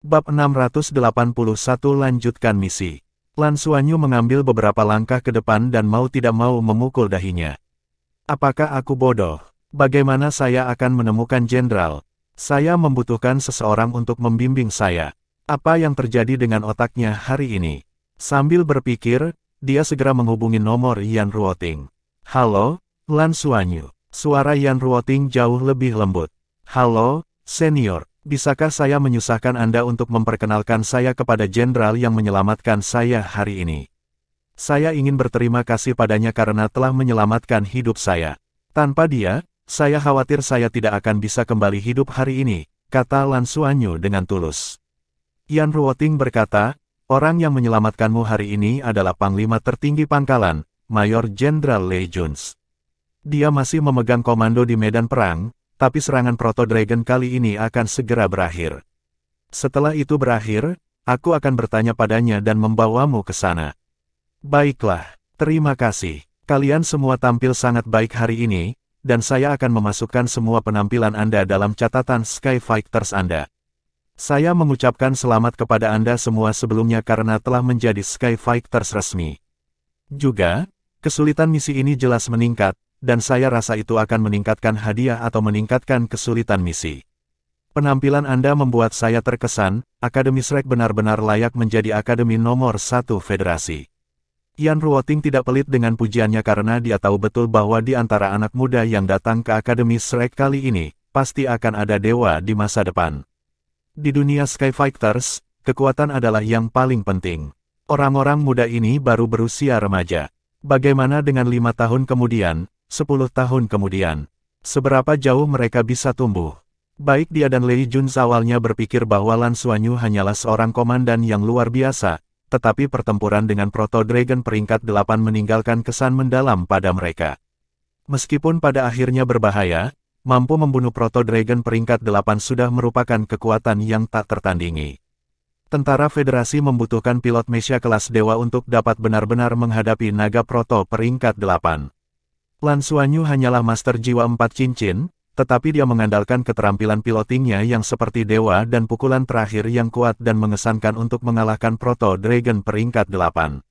Bab 681 lanjutkan misi. Lan Xuanyu mengambil beberapa langkah ke depan dan mau tidak mau memukul dahinya. Apakah aku bodoh? Bagaimana saya akan menemukan jenderal? Saya membutuhkan seseorang untuk membimbing saya. Apa yang terjadi dengan otaknya hari ini? Sambil berpikir, dia segera menghubungi nomor Yan Ruoting. Halo, Lan Xuanyu. Suara Yan Ruoting jauh lebih lembut. Halo, senior. Bisakah saya menyusahkan Anda untuk memperkenalkan saya kepada jenderal yang menyelamatkan saya hari ini? Saya ingin berterima kasih padanya karena telah menyelamatkan hidup saya. Tanpa dia, saya khawatir saya tidak akan bisa kembali hidup hari ini, kata Lan Xuanyu dengan tulus. Yan Ruoting berkata, orang yang menyelamatkanmu hari ini adalah Panglima tertinggi pangkalan, Mayor Jenderal Lei Junzi. Dia masih memegang komando di medan perang, tapi serangan Proto Dragon kali ini akan segera berakhir. Setelah itu berakhir, aku akan bertanya padanya dan membawamu ke sana. Baiklah, terima kasih. Kalian semua tampil sangat baik hari ini, dan saya akan memasukkan semua penampilan Anda dalam catatan Sky Fighters Anda. Saya mengucapkan selamat kepada Anda semua sebelumnya karena telah menjadi Sky Fighters resmi. Juga, kesulitan misi ini jelas meningkat, dan saya rasa itu akan meningkatkan hadiah atau meningkatkan kesulitan misi. Penampilan Anda membuat saya terkesan, Akademi Shrek benar-benar layak menjadi akademi nomor 1 federasi. Yan Ruoting tidak pelit dengan pujiannya karena dia tahu betul bahwa di antara anak muda yang datang ke Akademi Shrek kali ini, pasti akan ada dewa di masa depan. Di dunia Sky Fighters, kekuatan adalah yang paling penting. Orang-orang muda ini baru berusia remaja. Bagaimana dengan 5 tahun kemudian, 10 tahun kemudian? Seberapa jauh mereka bisa tumbuh? Baik dia dan Lei Junzi awalnya berpikir bahwa Lan Xuanyu hanyalah seorang komandan yang luar biasa, tetapi pertempuran dengan Proto Dragon peringkat 8 meninggalkan kesan mendalam pada mereka. Meskipun pada akhirnya berbahaya, mampu membunuh Proto Dragon peringkat 8 sudah merupakan kekuatan yang tak tertandingi. Tentara Federasi membutuhkan pilot mecha kelas dewa untuk dapat benar-benar menghadapi naga Proto peringkat 8. Lan Xuanyu hanyalah master jiwa 4 cincin, tetapi dia mengandalkan keterampilan pilotingnya yang seperti dewa dan pukulan terakhir yang kuat dan mengesankan untuk mengalahkan Proto Dragon peringkat 8.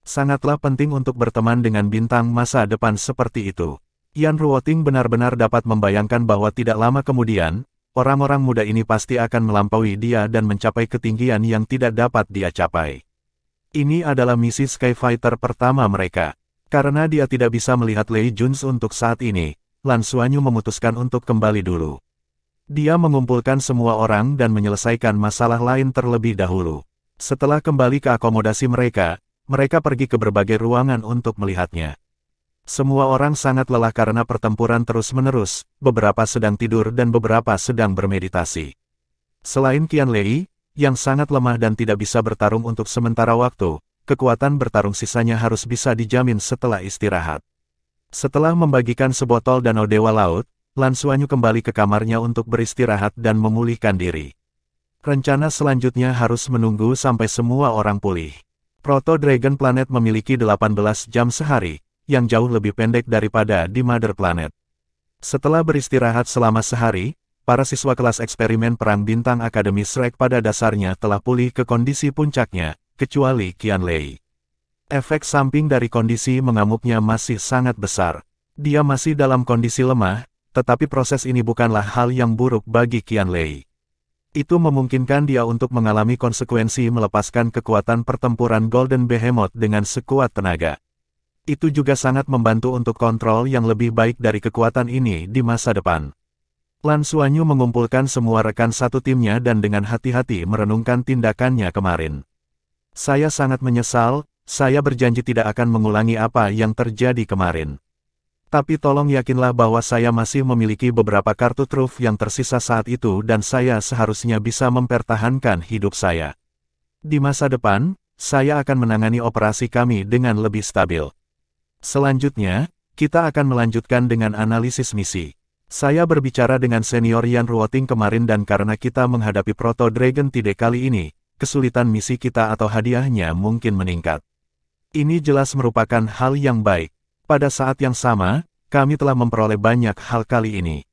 Sangatlah penting untuk berteman dengan bintang masa depan seperti itu. Yan Ruoting benar-benar dapat membayangkan bahwa tidak lama kemudian, orang-orang muda ini pasti akan melampaui dia dan mencapai ketinggian yang tidak dapat dia capai. Ini adalah misi Sky Fighter pertama mereka. Karena dia tidak bisa melihat Lei Junzi untuk saat ini, Lan Xuanyu memutuskan untuk kembali dulu. Dia mengumpulkan semua orang dan menyelesaikan masalah lain terlebih dahulu. Setelah kembali ke akomodasi mereka, mereka pergi ke berbagai ruangan untuk melihatnya. Semua orang sangat lelah karena pertempuran terus-menerus, beberapa sedang tidur dan beberapa sedang bermeditasi. Selain Qian Lei, yang sangat lemah dan tidak bisa bertarung untuk sementara waktu, kekuatan bertarung sisanya harus bisa dijamin setelah istirahat. Setelah membagikan sebotol danau Dewa Laut, Lan Xuanyu kembali ke kamarnya untuk beristirahat dan memulihkan diri. Rencana selanjutnya harus menunggu sampai semua orang pulih. Proto Dragon Planet memiliki 18 jam sehari, yang jauh lebih pendek daripada di Mother Planet. Setelah beristirahat selama sehari, para siswa kelas eksperimen perang bintang Akademi Shrek pada dasarnya telah pulih ke kondisi puncaknya, kecuali Qian Lei. Efek samping dari kondisi mengamuknya masih sangat besar. Dia masih dalam kondisi lemah, tetapi proses ini bukanlah hal yang buruk bagi Qian Lei. Itu memungkinkan dia untuk mengalami konsekuensi melepaskan kekuatan pertempuran Golden Behemoth dengan sekuat tenaga. Itu juga sangat membantu untuk kontrol yang lebih baik dari kekuatan ini di masa depan. Lan Xuanyu mengumpulkan semua rekan satu timnya dan dengan hati-hati merenungkan tindakannya kemarin. Saya sangat menyesal, saya berjanji tidak akan mengulangi apa yang terjadi kemarin. Tapi tolong yakinlah bahwa saya masih memiliki beberapa kartu truf yang tersisa saat itu dan saya seharusnya bisa mempertahankan hidup saya. Di masa depan, saya akan menangani operasi kami dengan lebih stabil. Selanjutnya, kita akan melanjutkan dengan analisis misi. Saya berbicara dengan senior Yan Ruoting kemarin dan karena kita menghadapi Proto Dragon Tide kali ini, kesulitan misi kita atau hadiahnya mungkin meningkat. Ini jelas merupakan hal yang baik. Pada saat yang sama, kami telah memperoleh banyak hal kali ini.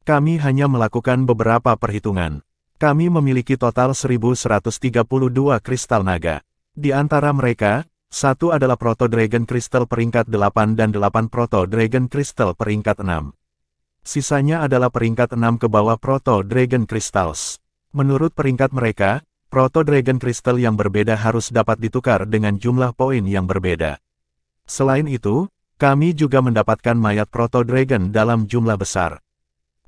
Kami hanya melakukan beberapa perhitungan. Kami memiliki total 1132 kristal naga. Di antara mereka, satu adalah Proto Dragon Crystal peringkat 8 dan 8 Proto Dragon Crystal peringkat 6. Sisanya adalah peringkat 6 ke bawah Proto Dragon Crystals. Menurut peringkat mereka, Proto Dragon Crystal yang berbeda harus dapat ditukar dengan jumlah poin yang berbeda. Selain itu, kami juga mendapatkan mayat Proto Dragon dalam jumlah besar.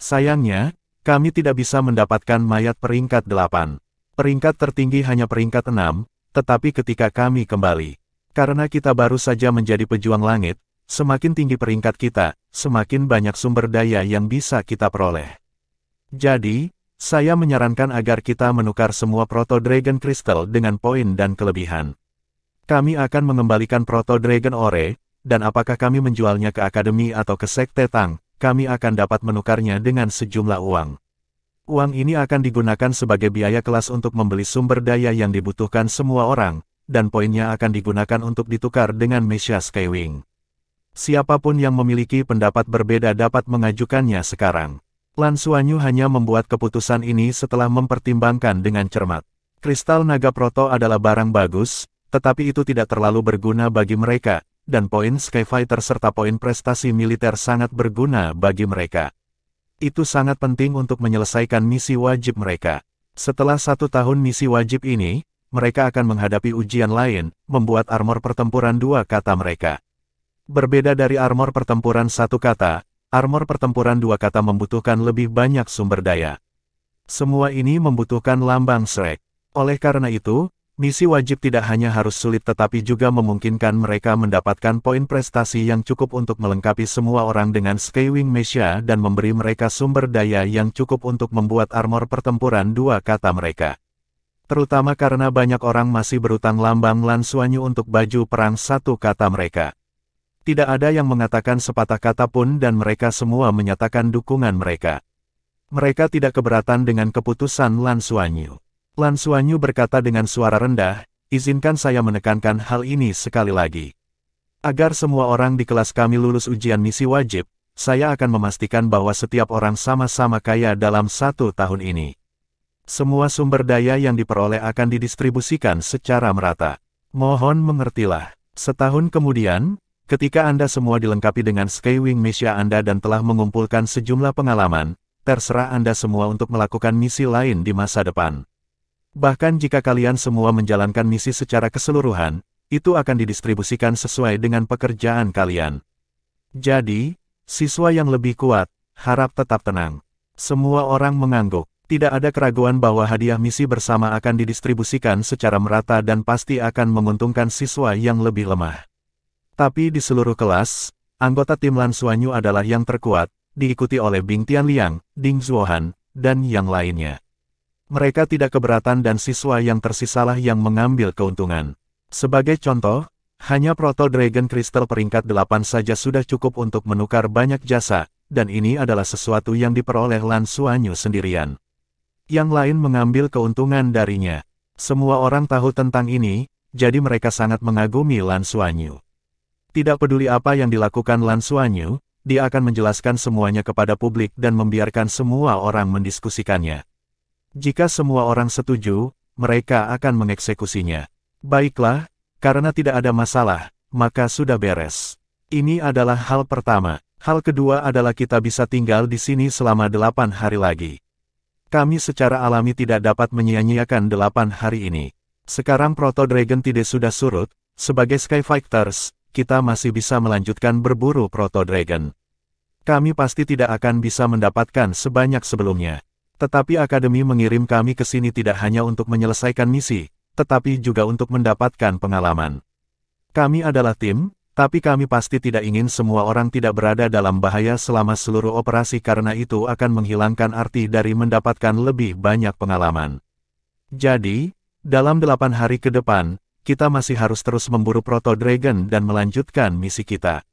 Sayangnya, kami tidak bisa mendapatkan mayat peringkat 8. Peringkat tertinggi hanya peringkat 6, tetapi ketika kami kembali, karena kita baru saja menjadi pejuang langit, semakin tinggi peringkat kita, semakin banyak sumber daya yang bisa kita peroleh. Jadi, saya menyarankan agar kita menukar semua Proto Dragon Crystal dengan poin dan kelebihan. Kami akan mengembalikan Proto Dragon Ore, dan apakah kami menjualnya ke Akademi atau ke Sekte Tang, kami akan dapat menukarnya dengan sejumlah uang. Uang ini akan digunakan sebagai biaya kelas untuk membeli sumber daya yang dibutuhkan semua orang, dan poinnya akan digunakan untuk ditukar dengan Messiah Skywing. Siapapun yang memiliki pendapat berbeda dapat mengajukannya sekarang. Lan Xuanyu hanya membuat keputusan ini setelah mempertimbangkan dengan cermat. Kristal naga proto adalah barang bagus, tetapi itu tidak terlalu berguna bagi mereka, dan poin Skyfighter serta poin prestasi militer sangat berguna bagi mereka. Itu sangat penting untuk menyelesaikan misi wajib mereka. Setelah 1 tahun misi wajib ini, mereka akan menghadapi ujian lain, membuat armor pertempuran 2 kata mereka. Berbeda dari armor pertempuran 1 kata, armor pertempuran 2 kata membutuhkan lebih banyak sumber daya. Semua ini membutuhkan lambang Shrek. Oleh karena itu, misi wajib tidak hanya harus sulit tetapi juga memungkinkan mereka mendapatkan poin prestasi yang cukup untuk melengkapi semua orang dengan Skywing Messiah dan memberi mereka sumber daya yang cukup untuk membuat armor pertempuran 2 kata mereka. Terutama karena banyak orang masih berutang lambang Lan Xuanyu untuk baju perang 1 kata mereka. Tidak ada yang mengatakan sepatah kata pun dan mereka semua menyatakan dukungan mereka. Mereka tidak keberatan dengan keputusan Lan Xuanyu. Lan Xuanyu berkata dengan suara rendah, izinkan saya menekankan hal ini sekali lagi. Agar semua orang di kelas kami lulus ujian misi wajib, saya akan memastikan bahwa setiap orang sama-sama kaya dalam 1 tahun ini. Semua sumber daya yang diperoleh akan didistribusikan secara merata. Mohon mengertilah. Setahun kemudian, ketika Anda semua dilengkapi dengan Skywing Messiah Anda dan telah mengumpulkan sejumlah pengalaman, terserah Anda semua untuk melakukan misi lain di masa depan. Bahkan jika kalian semua menjalankan misi secara keseluruhan, itu akan didistribusikan sesuai dengan pekerjaan kalian. Jadi, siswa yang lebih kuat, harap tetap tenang. Semua orang mengangguk. Tidak ada keraguan bahwa hadiah misi bersama akan didistribusikan secara merata dan pasti akan menguntungkan siswa yang lebih lemah. Tapi di seluruh kelas, anggota tim Lan Xuanyu adalah yang terkuat, diikuti oleh Bing Tianliang, Ding Zuohan, dan yang lainnya. Mereka tidak keberatan dan siswa yang tersisalah yang mengambil keuntungan. Sebagai contoh, hanya Proto Dragon Crystal peringkat 8 saja sudah cukup untuk menukar banyak jasa, dan ini adalah sesuatu yang diperoleh Lan Xuanyu sendirian. Yang lain mengambil keuntungan darinya. Semua orang tahu tentang ini, jadi mereka sangat mengagumi Lan Xuanyu. Tidak peduli apa yang dilakukan Lan Xuanyu, dia akan menjelaskan semuanya kepada publik dan membiarkan semua orang mendiskusikannya. Jika semua orang setuju, mereka akan mengeksekusinya. Baiklah, karena tidak ada masalah, maka sudah beres. Ini adalah hal pertama. Hal kedua adalah kita bisa tinggal di sini selama 8 hari lagi. Kami secara alami tidak dapat menyia-nyiakan 8 hari ini. Sekarang Proto Dragon Tide sudah surut, sebagai Skyfighters, kita masih bisa melanjutkan berburu Proto Dragon. Kami pasti tidak akan bisa mendapatkan sebanyak sebelumnya. Tetapi Akademi mengirim kami ke sini tidak hanya untuk menyelesaikan misi, tetapi juga untuk mendapatkan pengalaman. Kami adalah tim, tapi kami pasti tidak ingin semua orang tidak berada dalam bahaya selama seluruh operasi karena itu akan menghilangkan arti dari mendapatkan lebih banyak pengalaman. Jadi, dalam 8 hari ke depan, kita masih harus terus memburu Proto Dragon dan melanjutkan misi kita.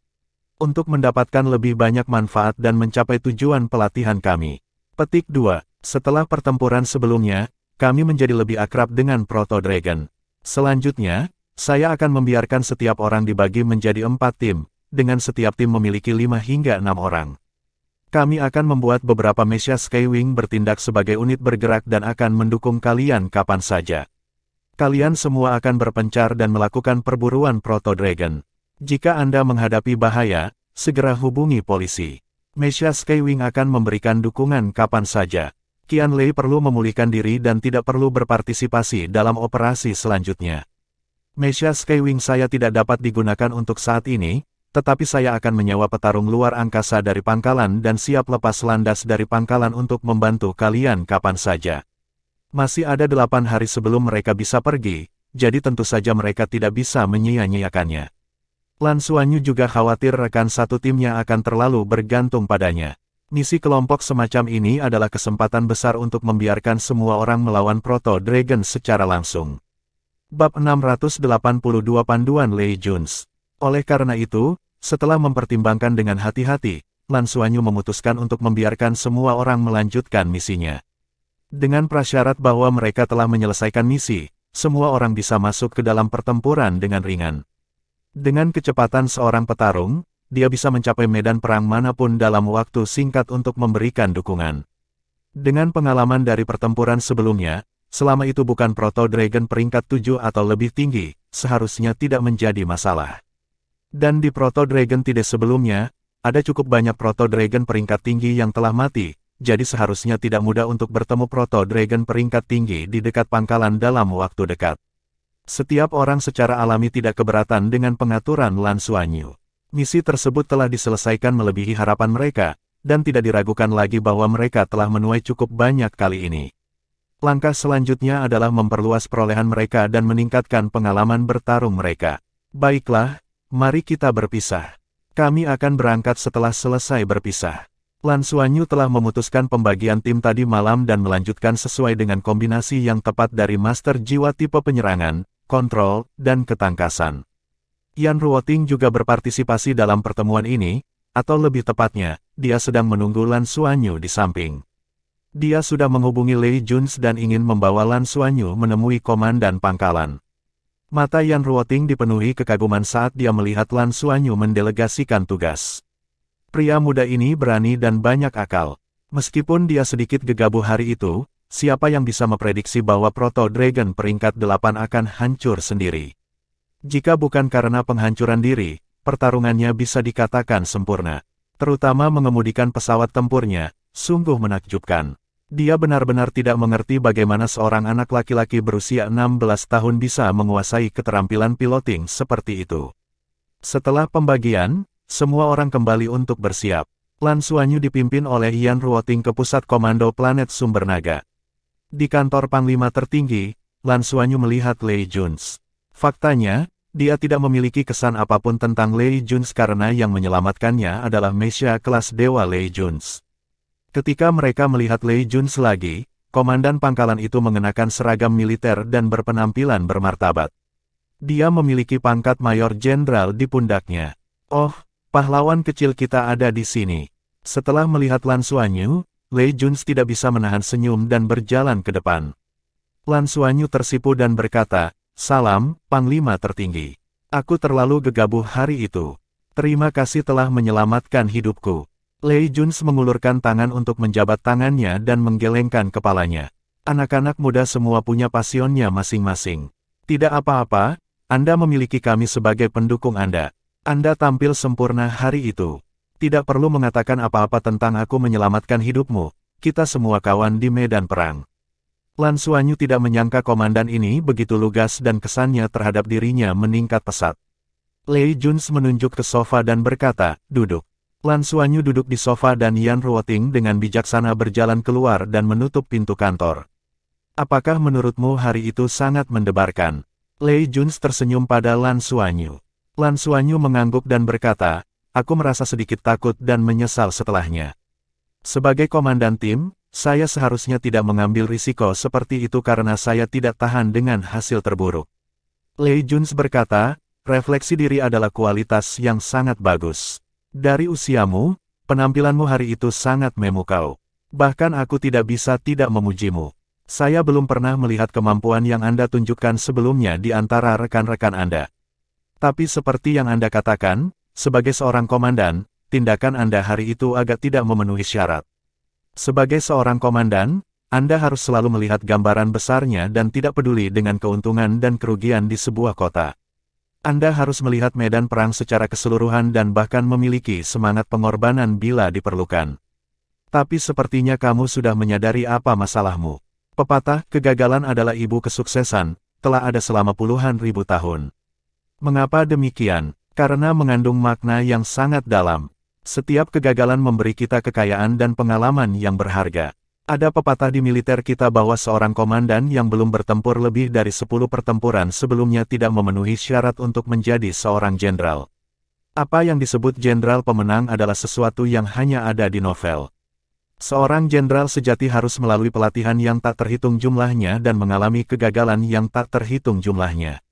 Untuk mendapatkan lebih banyak manfaat dan mencapai tujuan pelatihan kami. Petik 2. Setelah pertempuran sebelumnya, kami menjadi lebih akrab dengan Proto Dragon. Selanjutnya, saya akan membiarkan setiap orang dibagi menjadi 4 tim, dengan setiap tim memiliki 5 hingga 6 orang. Kami akan membuat beberapa Messiah Skywing bertindak sebagai unit bergerak dan akan mendukung kalian kapan saja. Kalian semua akan berpencar dan melakukan perburuan Proto Dragon. Jika Anda menghadapi bahaya, segera hubungi polisi. Messiah Skywing akan memberikan dukungan kapan saja. Qianlei perlu memulihkan diri dan tidak perlu berpartisipasi dalam operasi selanjutnya. Messiah Skywing saya tidak dapat digunakan untuk saat ini, tetapi saya akan menyewa petarung luar angkasa dari pangkalan dan siap lepas landas dari pangkalan untuk membantu kalian kapan saja. Masih ada 8 hari sebelum mereka bisa pergi, jadi tentu saja mereka tidak bisa menyia-nyiakannya. Lan Xuanyu juga khawatir rekan satu timnya akan terlalu bergantung padanya. Misi kelompok semacam ini adalah kesempatan besar untuk membiarkan semua orang melawan Proto Dragon secara langsung. Bab 682 Panduan Lei Jun's. Oleh karena itu, setelah mempertimbangkan dengan hati-hati, Lan Xuanyu memutuskan untuk membiarkan semua orang melanjutkan misinya. Dengan prasyarat bahwa mereka telah menyelesaikan misi, semua orang bisa masuk ke dalam pertempuran dengan ringan. Dengan kecepatan seorang petarung, dia bisa mencapai medan perang manapun dalam waktu singkat untuk memberikan dukungan. Dengan pengalaman dari pertempuran sebelumnya, selama itu bukan Proto Dragon peringkat 7 atau lebih tinggi, seharusnya tidak menjadi masalah. Dan di Proto Dragon tidak sebelumnya, ada cukup banyak Proto Dragon peringkat tinggi yang telah mati, jadi seharusnya tidak mudah untuk bertemu Proto Dragon peringkat tinggi di dekat pangkalan dalam waktu dekat. Setiap orang secara alami tidak keberatan dengan pengaturan Lan Xuanyu. Misi tersebut telah diselesaikan melebihi harapan mereka, dan tidak diragukan lagi bahwa mereka telah menuai cukup banyak kali ini. Langkah selanjutnya adalah memperluas perolehan mereka dan meningkatkan pengalaman bertarung mereka. Baiklah, mari kita berpisah. Kami akan berangkat setelah selesai berpisah. Lan Xuanyu telah memutuskan pembagian tim tadi malam dan melanjutkan sesuai dengan kombinasi yang tepat dari Master Jiwa tipe penyerangan, kontrol, dan ketangkasan. Yan Ruoting juga berpartisipasi dalam pertemuan ini, atau lebih tepatnya, dia sedang menunggu Lan Xuanyu di samping. Dia sudah menghubungi Lei Jun's dan ingin membawa Lan Xuanyu menemui komandan pangkalan. Mata Yan Ruoting dipenuhi kekaguman saat dia melihat Lan Xuanyu mendelegasikan tugas. Pria muda ini berani dan banyak akal. Meskipun dia sedikit gegabah hari itu, siapa yang bisa memprediksi bahwa Proto Dragon peringkat 8 akan hancur sendiri? Jika bukan karena penghancuran diri, pertarungannya bisa dikatakan sempurna. Terutama mengemudikan pesawat tempurnya, sungguh menakjubkan. Dia benar-benar tidak mengerti bagaimana seorang anak laki-laki berusia 16 tahun bisa menguasai keterampilan piloting seperti itu. Setelah pembagian, semua orang kembali untuk bersiap. Lan Xuanyu dipimpin oleh Yan Ruoting ke pusat komando planet Sumber Naga. Di kantor Panglima tertinggi, Lan Xuanyu melihat Lei Jun's. Faktanya, dia tidak memiliki kesan apapun tentang Lei Jun's karena yang menyelamatkannya adalah Messiah kelas Dewa Lei Jun's. Ketika mereka melihat Lei Jun's lagi, komandan pangkalan itu mengenakan seragam militer dan berpenampilan bermartabat. Dia memiliki pangkat Mayor Jenderal di pundaknya. Oh, pahlawan kecil kita ada di sini. Setelah melihat Lan Xuanyu, Lei Jun's tidak bisa menahan senyum dan berjalan ke depan. Lan Xuanyu tersipu dan berkata, "Salam, Panglima tertinggi. Aku terlalu gegabah hari itu. Terima kasih telah menyelamatkan hidupku." Lei Jun's mengulurkan tangan untuk menjabat tangannya dan menggelengkan kepalanya. Anak-anak muda semua punya pasionnya masing-masing. Tidak apa-apa, Anda memiliki kami sebagai pendukung Anda. Anda tampil sempurna hari itu. Tidak perlu mengatakan apa-apa tentang aku menyelamatkan hidupmu, kita semua kawan di medan perang. Lan Xuanyu tidak menyangka komandan ini begitu lugas dan kesannya terhadap dirinya meningkat pesat. Lei Jun's menunjuk ke sofa dan berkata, "Duduk." Lan Xuanyu duduk di sofa dan Yan Ruoting dengan bijaksana berjalan keluar dan menutup pintu kantor. "Apakah menurutmu hari itu sangat mendebarkan?" Lei Jun's tersenyum pada Lan Xuanyu. Lan Xuanyu mengangguk dan berkata, "Aku merasa sedikit takut dan menyesal setelahnya. Sebagai komandan tim, saya seharusnya tidak mengambil risiko seperti itu karena saya tidak tahan dengan hasil terburuk." Lei Jun's berkata, "Refleksi diri adalah kualitas yang sangat bagus. Dari usiamu, penampilanmu hari itu sangat memukau. Bahkan aku tidak bisa tidak memujimu. Saya belum pernah melihat kemampuan yang Anda tunjukkan sebelumnya di antara rekan-rekan Anda. Tapi seperti yang Anda katakan, sebagai seorang komandan, tindakan Anda hari itu agak tidak memenuhi syarat. Sebagai seorang komandan, Anda harus selalu melihat gambaran besarnya dan tidak peduli dengan keuntungan dan kerugian di sebuah kota. Anda harus melihat medan perang secara keseluruhan dan bahkan memiliki semangat pengorbanan bila diperlukan. Tapi sepertinya kamu sudah menyadari apa masalahmu. Pepatah, kegagalan adalah ibu kesuksesan, telah ada selama puluhan ribu tahun. Mengapa demikian? Karena mengandung makna yang sangat dalam. Setiap kegagalan memberi kita kekayaan dan pengalaman yang berharga. Ada pepatah di militer kita bahwa seorang komandan yang belum bertempur lebih dari 10 pertempuran sebelumnya tidak memenuhi syarat untuk menjadi seorang jenderal. Apa yang disebut jenderal pemenang adalah sesuatu yang hanya ada di novel. Seorang jenderal sejati harus melalui pelatihan yang tak terhitung jumlahnya dan mengalami kegagalan yang tak terhitung jumlahnya.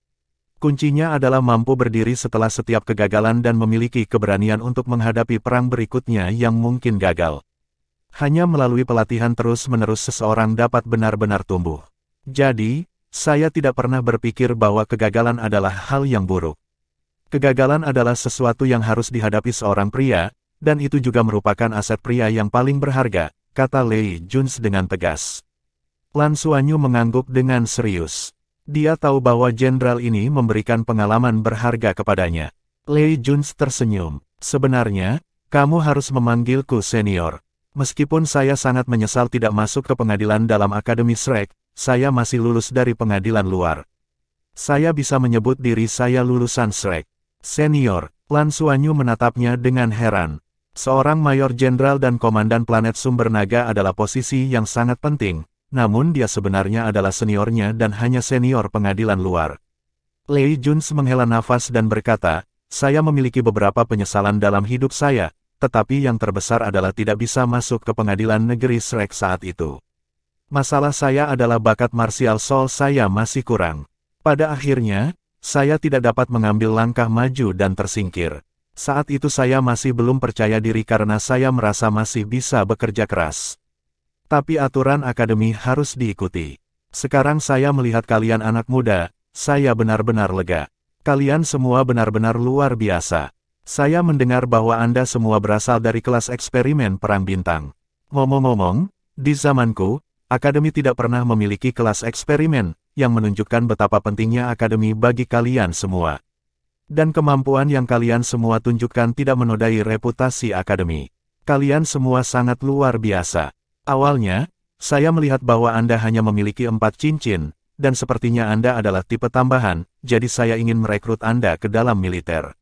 Kuncinya adalah mampu berdiri setelah setiap kegagalan dan memiliki keberanian untuk menghadapi perang berikutnya yang mungkin gagal. Hanya melalui pelatihan terus-menerus seseorang dapat benar-benar tumbuh. Jadi, saya tidak pernah berpikir bahwa kegagalan adalah hal yang buruk. Kegagalan adalah sesuatu yang harus dihadapi seorang pria, dan itu juga merupakan aset pria yang paling berharga, kata Lei Juns dengan tegas. Lan Xuanyu mengangguk dengan serius. Dia tahu bahwa jenderal ini memberikan pengalaman berharga kepadanya. Lei Juns tersenyum. Sebenarnya, kamu harus memanggilku senior. Meskipun saya sangat menyesal tidak masuk ke pengadilan dalam Akademi Shrek, saya masih lulus dari pengadilan luar. Saya bisa menyebut diri saya lulusan Shrek. Senior, Lan Xuanyu menatapnya dengan heran. Seorang mayor jenderal dan komandan planet sumber naga adalah posisi yang sangat penting, namun dia sebenarnya adalah seniornya dan hanya senior pengadilan luar. Lei Juns menghela nafas dan berkata, saya memiliki beberapa penyesalan dalam hidup saya, tetapi yang terbesar adalah tidak bisa masuk ke pengadilan negeri Shrek saat itu. Masalah saya adalah bakat martial soul saya masih kurang. Pada akhirnya, saya tidak dapat mengambil langkah maju dan tersingkir. Saat itu saya masih belum percaya diri karena saya merasa masih bisa bekerja keras. Tapi aturan akademi harus diikuti. Sekarang saya melihat kalian anak muda, saya benar-benar lega. Kalian semua benar-benar luar biasa. Saya mendengar bahwa Anda semua berasal dari kelas eksperimen perang bintang. Ngomong-ngomong, di zamanku, akademi tidak pernah memiliki kelas eksperimen, yang menunjukkan betapa pentingnya akademi bagi kalian semua. Dan kemampuan yang kalian semua tunjukkan tidak menodai reputasi akademi. Kalian semua sangat luar biasa. Awalnya, saya melihat bahwa Anda hanya memiliki 4 cincin, dan sepertinya Anda adalah tipe tambahan, jadi saya ingin merekrut Anda ke dalam militer.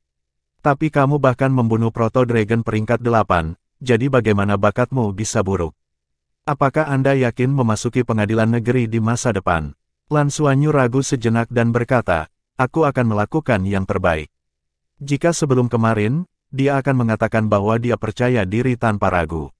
Tapi kamu bahkan membunuh Proto Dragon peringkat 8, jadi bagaimana bakatmu bisa buruk? Apakah Anda yakin memasuki pengadilan negeri di masa depan? Lan Xuanyu ragu sejenak dan berkata, aku akan melakukan yang terbaik. Jika sebelum kemarin, dia akan mengatakan bahwa dia percaya diri tanpa ragu.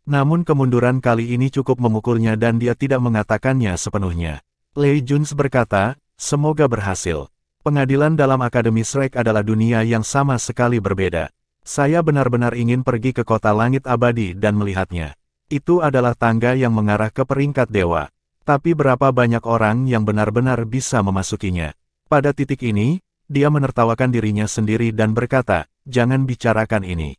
Namun kemunduran kali ini cukup memukulnya dan dia tidak mengatakannya sepenuhnya. Lei Juns berkata, semoga berhasil. Pengadilan dalam Akademi Shrek adalah dunia yang sama sekali berbeda. Saya benar-benar ingin pergi ke kota langit abadi dan melihatnya. Itu adalah tangga yang mengarah ke peringkat dewa. Tapi berapa banyak orang yang benar-benar bisa memasukinya? Pada titik ini, dia menertawakan dirinya sendiri dan berkata, jangan bicarakan ini.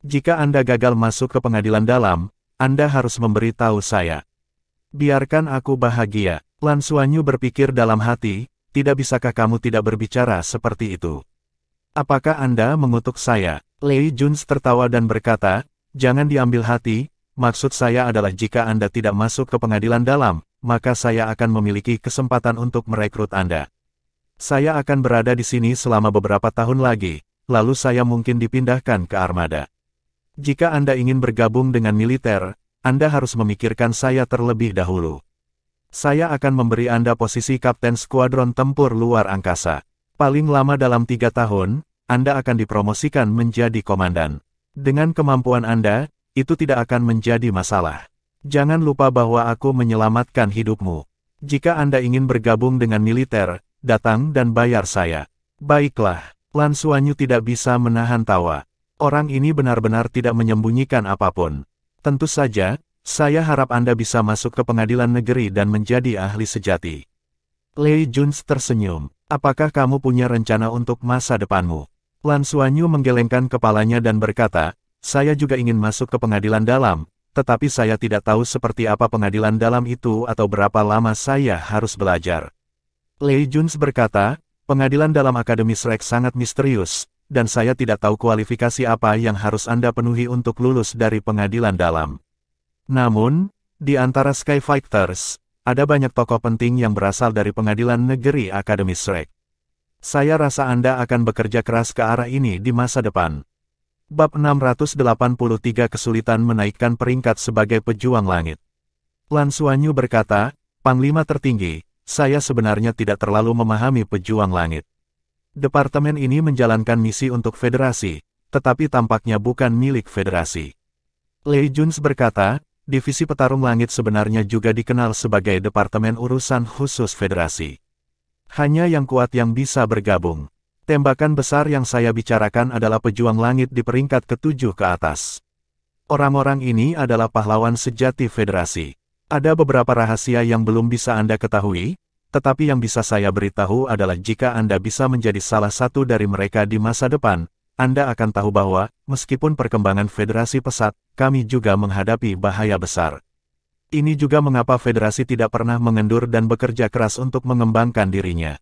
Jika Anda gagal masuk ke pengadilan dalam, Anda harus memberitahu saya. Biarkan aku bahagia. Lan Xuanyu berpikir dalam hati, tidak bisakah kamu tidak berbicara seperti itu? Apakah Anda mengutuk saya? Lei Juns tertawa dan berkata, jangan diambil hati, maksud saya adalah jika Anda tidak masuk ke pengadilan dalam, maka saya akan memiliki kesempatan untuk merekrut Anda. Saya akan berada di sini selama beberapa tahun lagi, lalu saya mungkin dipindahkan ke armada. Jika Anda ingin bergabung dengan militer, Anda harus memikirkan saya terlebih dahulu. Saya akan memberi Anda posisi Kapten Skuadron Tempur Luar Angkasa. Paling lama dalam 3 tahun, Anda akan dipromosikan menjadi komandan. Dengan kemampuan Anda, itu tidak akan menjadi masalah. Jangan lupa bahwa aku menyelamatkan hidupmu. Jika Anda ingin bergabung dengan militer, datang dan bayar saya. Baiklah, Lan Xuanyu tidak bisa menahan tawa. Orang ini benar-benar tidak menyembunyikan apapun. Tentu saja, saya harap Anda bisa masuk ke pengadilan negeri dan menjadi ahli sejati. Lei Juns tersenyum. Apakah kamu punya rencana untuk masa depanmu? Lan Xuanyu menggelengkan kepalanya dan berkata, saya juga ingin masuk ke pengadilan dalam, tetapi saya tidak tahu seperti apa pengadilan dalam itu atau berapa lama saya harus belajar. Lei Jun berkata, pengadilan dalam Akademi Shrek sangat misterius, dan saya tidak tahu kualifikasi apa yang harus Anda penuhi untuk lulus dari pengadilan dalam. Namun, di antara Sky Fighters, ada banyak tokoh penting yang berasal dari pengadilan negeri Akademi Shrek. Saya rasa Anda akan bekerja keras ke arah ini di masa depan. Bab 683 Kesulitan menaikkan peringkat sebagai pejuang langit. Lan Xuanyu berkata, Panglima tertinggi, saya sebenarnya tidak terlalu memahami pejuang langit. Departemen ini menjalankan misi untuk federasi, tetapi tampaknya bukan milik federasi. Lei Jun berkata, divisi petarung langit sebenarnya juga dikenal sebagai Departemen Urusan Khusus Federasi. Hanya yang kuat yang bisa bergabung. Tembakan besar yang saya bicarakan adalah pejuang langit di peringkat ke-7 ke atas. Orang-orang ini adalah pahlawan sejati federasi. Ada beberapa rahasia yang belum bisa Anda ketahui, tetapi yang bisa saya beritahu adalah jika Anda bisa menjadi salah satu dari mereka di masa depan, Anda akan tahu bahwa, meskipun perkembangan federasi pesat, kami juga menghadapi bahaya besar. Ini juga mengapa federasi tidak pernah mengendur dan bekerja keras untuk mengembangkan dirinya.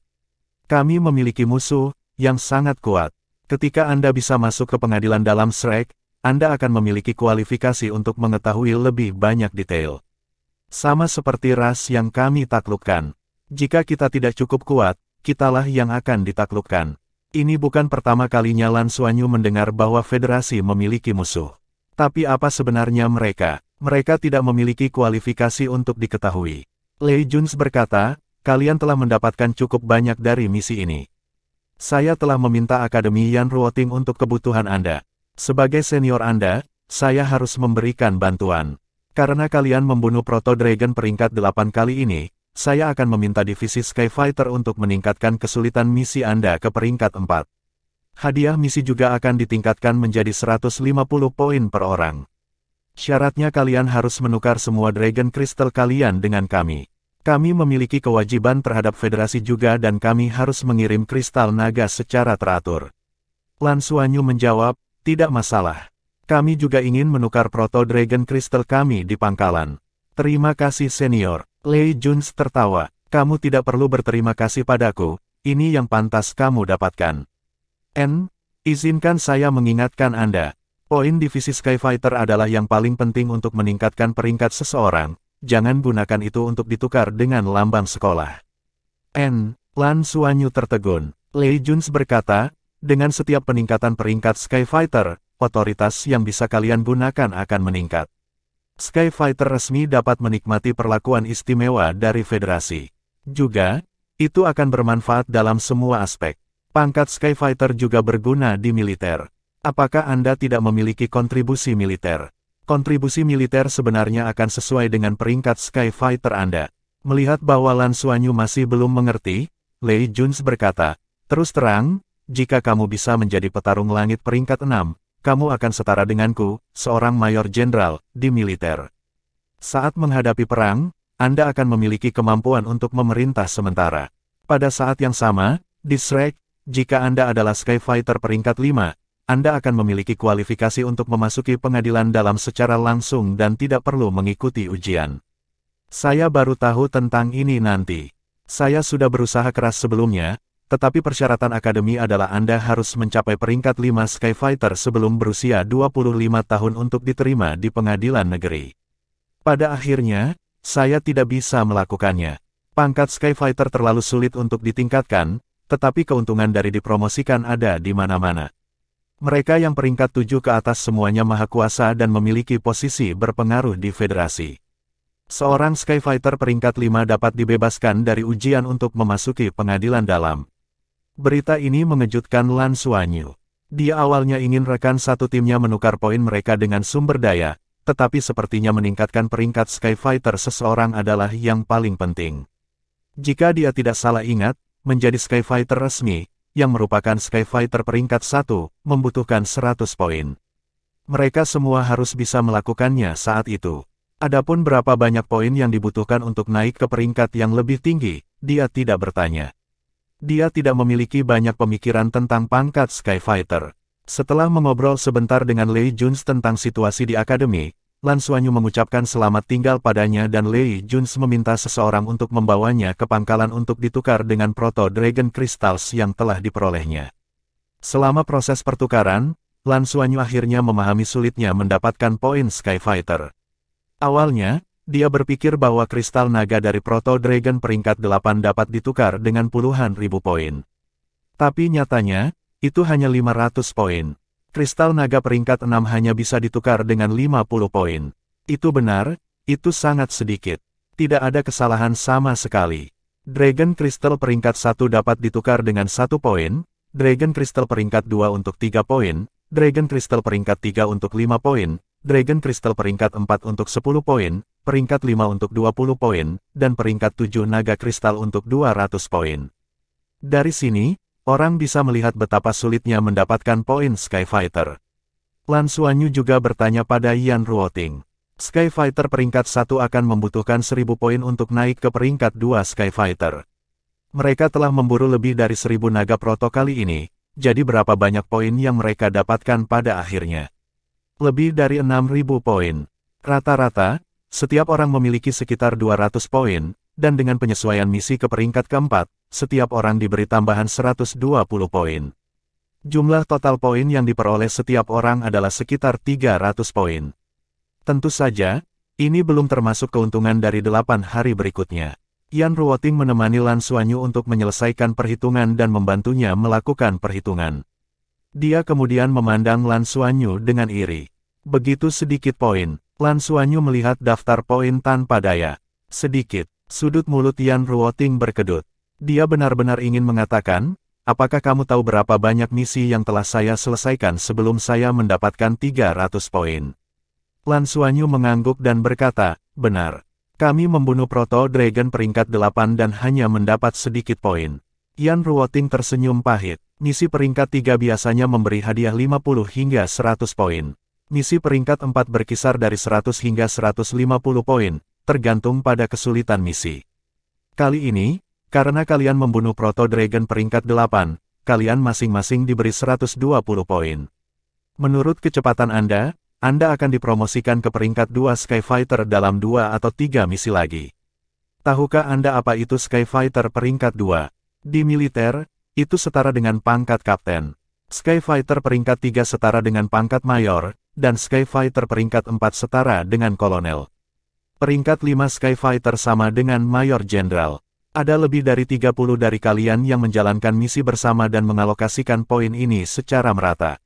Kami memiliki musuh yang sangat kuat. Ketika Anda bisa masuk ke pengadilan dalam Shrek, Anda akan memiliki kualifikasi untuk mengetahui lebih banyak detail. Sama seperti ras yang kami taklukkan. Jika kita tidak cukup kuat, kitalah yang akan ditaklukkan. Ini bukan pertama kalinya Lan Xuanyu mendengar bahwa federasi memiliki musuh. Tapi apa sebenarnya mereka? Mereka tidak memiliki kualifikasi untuk diketahui. Lei Jun berkata, kalian telah mendapatkan cukup banyak dari misi ini. Saya telah meminta Akademi Yan Ruoting untuk kebutuhan Anda. Sebagai senior Anda, saya harus memberikan bantuan. Karena kalian membunuh Proto Dragon peringkat 8 kali ini, saya akan meminta divisi Sky Fighter untuk meningkatkan kesulitan misi Anda ke peringkat 4. Hadiah misi juga akan ditingkatkan menjadi 150 poin per orang. Syaratnya kalian harus menukar semua Dragon Crystal kalian dengan kami. Kami memiliki kewajiban terhadap federasi juga dan kami harus mengirim kristal naga secara teratur. Lan Xuanyu menjawab, tidak masalah. Kami juga ingin menukar Proto Dragon Crystal kami di pangkalan. Terima kasih senior. Lei Jun tertawa. Kamu tidak perlu berterima kasih padaku, ini yang pantas kamu dapatkan. Izinkan saya mengingatkan Anda. Poin divisi Sky Fighter adalah yang paling penting untuk meningkatkan peringkat seseorang. Jangan gunakan itu untuk ditukar dengan lambang sekolah. Lan Xuanyu tertegun. Lei Jun berkata, dengan setiap peningkatan peringkat Sky Fighter, otoritas yang bisa kalian gunakan akan meningkat. Sky Fighter resmi dapat menikmati perlakuan istimewa dari federasi. Juga, itu akan bermanfaat dalam semua aspek. Pangkat Sky Fighter juga berguna di militer. Apakah Anda tidak memiliki kontribusi militer? Kontribusi militer sebenarnya akan sesuai dengan peringkat Sky Fighter Anda. Melihat bahwa Lan Xuanyu masih belum mengerti, Lei Jun berkata, terus terang, jika kamu bisa menjadi petarung langit peringkat 6, kamu akan setara denganku, seorang mayor jenderal, di militer. Saat menghadapi perang, Anda akan memiliki kemampuan untuk memerintah sementara. Pada saat yang sama, di Shrek, jika Anda adalah Sky Fighter peringkat 5, Anda akan memiliki kualifikasi untuk memasuki pengadilan dalam secara langsung dan tidak perlu mengikuti ujian. Saya baru tahu tentang ini nanti. Saya sudah berusaha keras sebelumnya, tetapi persyaratan akademi adalah Anda harus mencapai peringkat 5 Sky Fighter sebelum berusia 25 tahun untuk diterima di pengadilan negeri. Pada akhirnya, saya tidak bisa melakukannya. Pangkat Sky Fighter terlalu sulit untuk ditingkatkan, tetapi keuntungan dari dipromosikan ada di mana-mana. Mereka yang peringkat 7 ke atas semuanya maha kuasa dan memiliki posisi berpengaruh di federasi. Seorang Sky Fighter peringkat 5 dapat dibebaskan dari ujian untuk memasuki pengadilan dalam. Berita ini mengejutkan Lan Xuanyu. Dia awalnya ingin rekan satu timnya menukar poin mereka dengan sumber daya, tetapi sepertinya meningkatkan peringkat Sky Fighter seseorang adalah yang paling penting. Jika dia tidak salah ingat, menjadi Sky Fighter resmi, yang merupakan Sky Fighter peringkat 1, membutuhkan 100 poin. Mereka semua harus bisa melakukannya saat itu. Adapun berapa banyak poin yang dibutuhkan untuk naik ke peringkat yang lebih tinggi, dia tidak bertanya. Dia tidak memiliki banyak pemikiran tentang pangkat Skyfighter. Setelah mengobrol sebentar dengan Lei Jun's tentang situasi di akademi, Lan Xuanyu mengucapkan selamat tinggal padanya dan Lei Jun's meminta seseorang untuk membawanya ke pangkalan untuk ditukar dengan Proto Dragon Crystals yang telah diperolehnya. Selama proses pertukaran, Lan Xuanyu akhirnya memahami sulitnya mendapatkan poin Skyfighter. Awalnya, dia berpikir bahwa kristal naga dari Proto Dragon peringkat 8 dapat ditukar dengan puluhan ribu poin. Tapi nyatanya, itu hanya 500 poin. Kristal naga peringkat 6 hanya bisa ditukar dengan 50 poin. Itu benar, itu sangat sedikit. Tidak ada kesalahan sama sekali. Dragon Crystal peringkat 1 dapat ditukar dengan 1 poin, Dragon Crystal peringkat 2 untuk 3 poin, Dragon Crystal peringkat 3 untuk 5 poin, Dragon Crystal peringkat 4 untuk 10 poin, peringkat 5 untuk 20 poin, dan peringkat 7 naga kristal untuk 200 poin. Dari sini, orang bisa melihat betapa sulitnya mendapatkan poin Skyfighter. Lan Xuanyu juga bertanya pada Yan Ruoting. Skyfighter peringkat 1 akan membutuhkan 1000 poin untuk naik ke peringkat 2 Skyfighter. Mereka telah memburu lebih dari 1000 naga proto kali ini, jadi berapa banyak poin yang mereka dapatkan pada akhirnya? Lebih dari 6000 poin. Rata-rata, setiap orang memiliki sekitar 200 poin, dan dengan penyesuaian misi ke peringkat keempat, setiap orang diberi tambahan 120 poin. Jumlah total poin yang diperoleh setiap orang adalah sekitar 300 poin. Tentu saja, ini belum termasuk keuntungan dari 8 hari berikutnya. Yan Ruoting menemani Lan Xuanyu untuk menyelesaikan perhitungan dan membantunya melakukan perhitungan. Dia kemudian memandang Lan Xuanyu dengan iri. Begitu sedikit poin. Lan Xuanyu melihat daftar poin tanpa daya. Sedikit. Sudut mulut Yan Ruoting berkedut. Dia benar-benar ingin mengatakan, apakah kamu tahu berapa banyak misi yang telah saya selesaikan sebelum saya mendapatkan 300 poin? Lan Xuanyu mengangguk dan berkata, benar. Kami membunuh Proto Dragon peringkat 8 dan hanya mendapat sedikit poin. Yan Ruoting tersenyum pahit. Misi peringkat 3 biasanya memberi hadiah 50 hingga 100 poin. Misi peringkat 4 berkisar dari 100 hingga 150 poin, tergantung pada kesulitan misi. Kali ini, karena kalian membunuh Proto Dragon peringkat 8, kalian masing-masing diberi 120 poin. Menurut kecepatan Anda akan dipromosikan ke peringkat 2 Skyfighter dalam 2 atau 3 misi lagi. Tahukah Anda apa itu Skyfighter peringkat 2? Di militer, itu setara dengan pangkat kapten. Skyfighter peringkat 3 setara dengan pangkat mayor, dan Skyfighter peringkat 4 setara dengan kolonel. Peringkat 5 Skyfighter sama dengan mayor jenderal. Ada lebih dari 30 dari kalian yang menjalankan misi bersama dan mengalokasikan poin ini secara merata.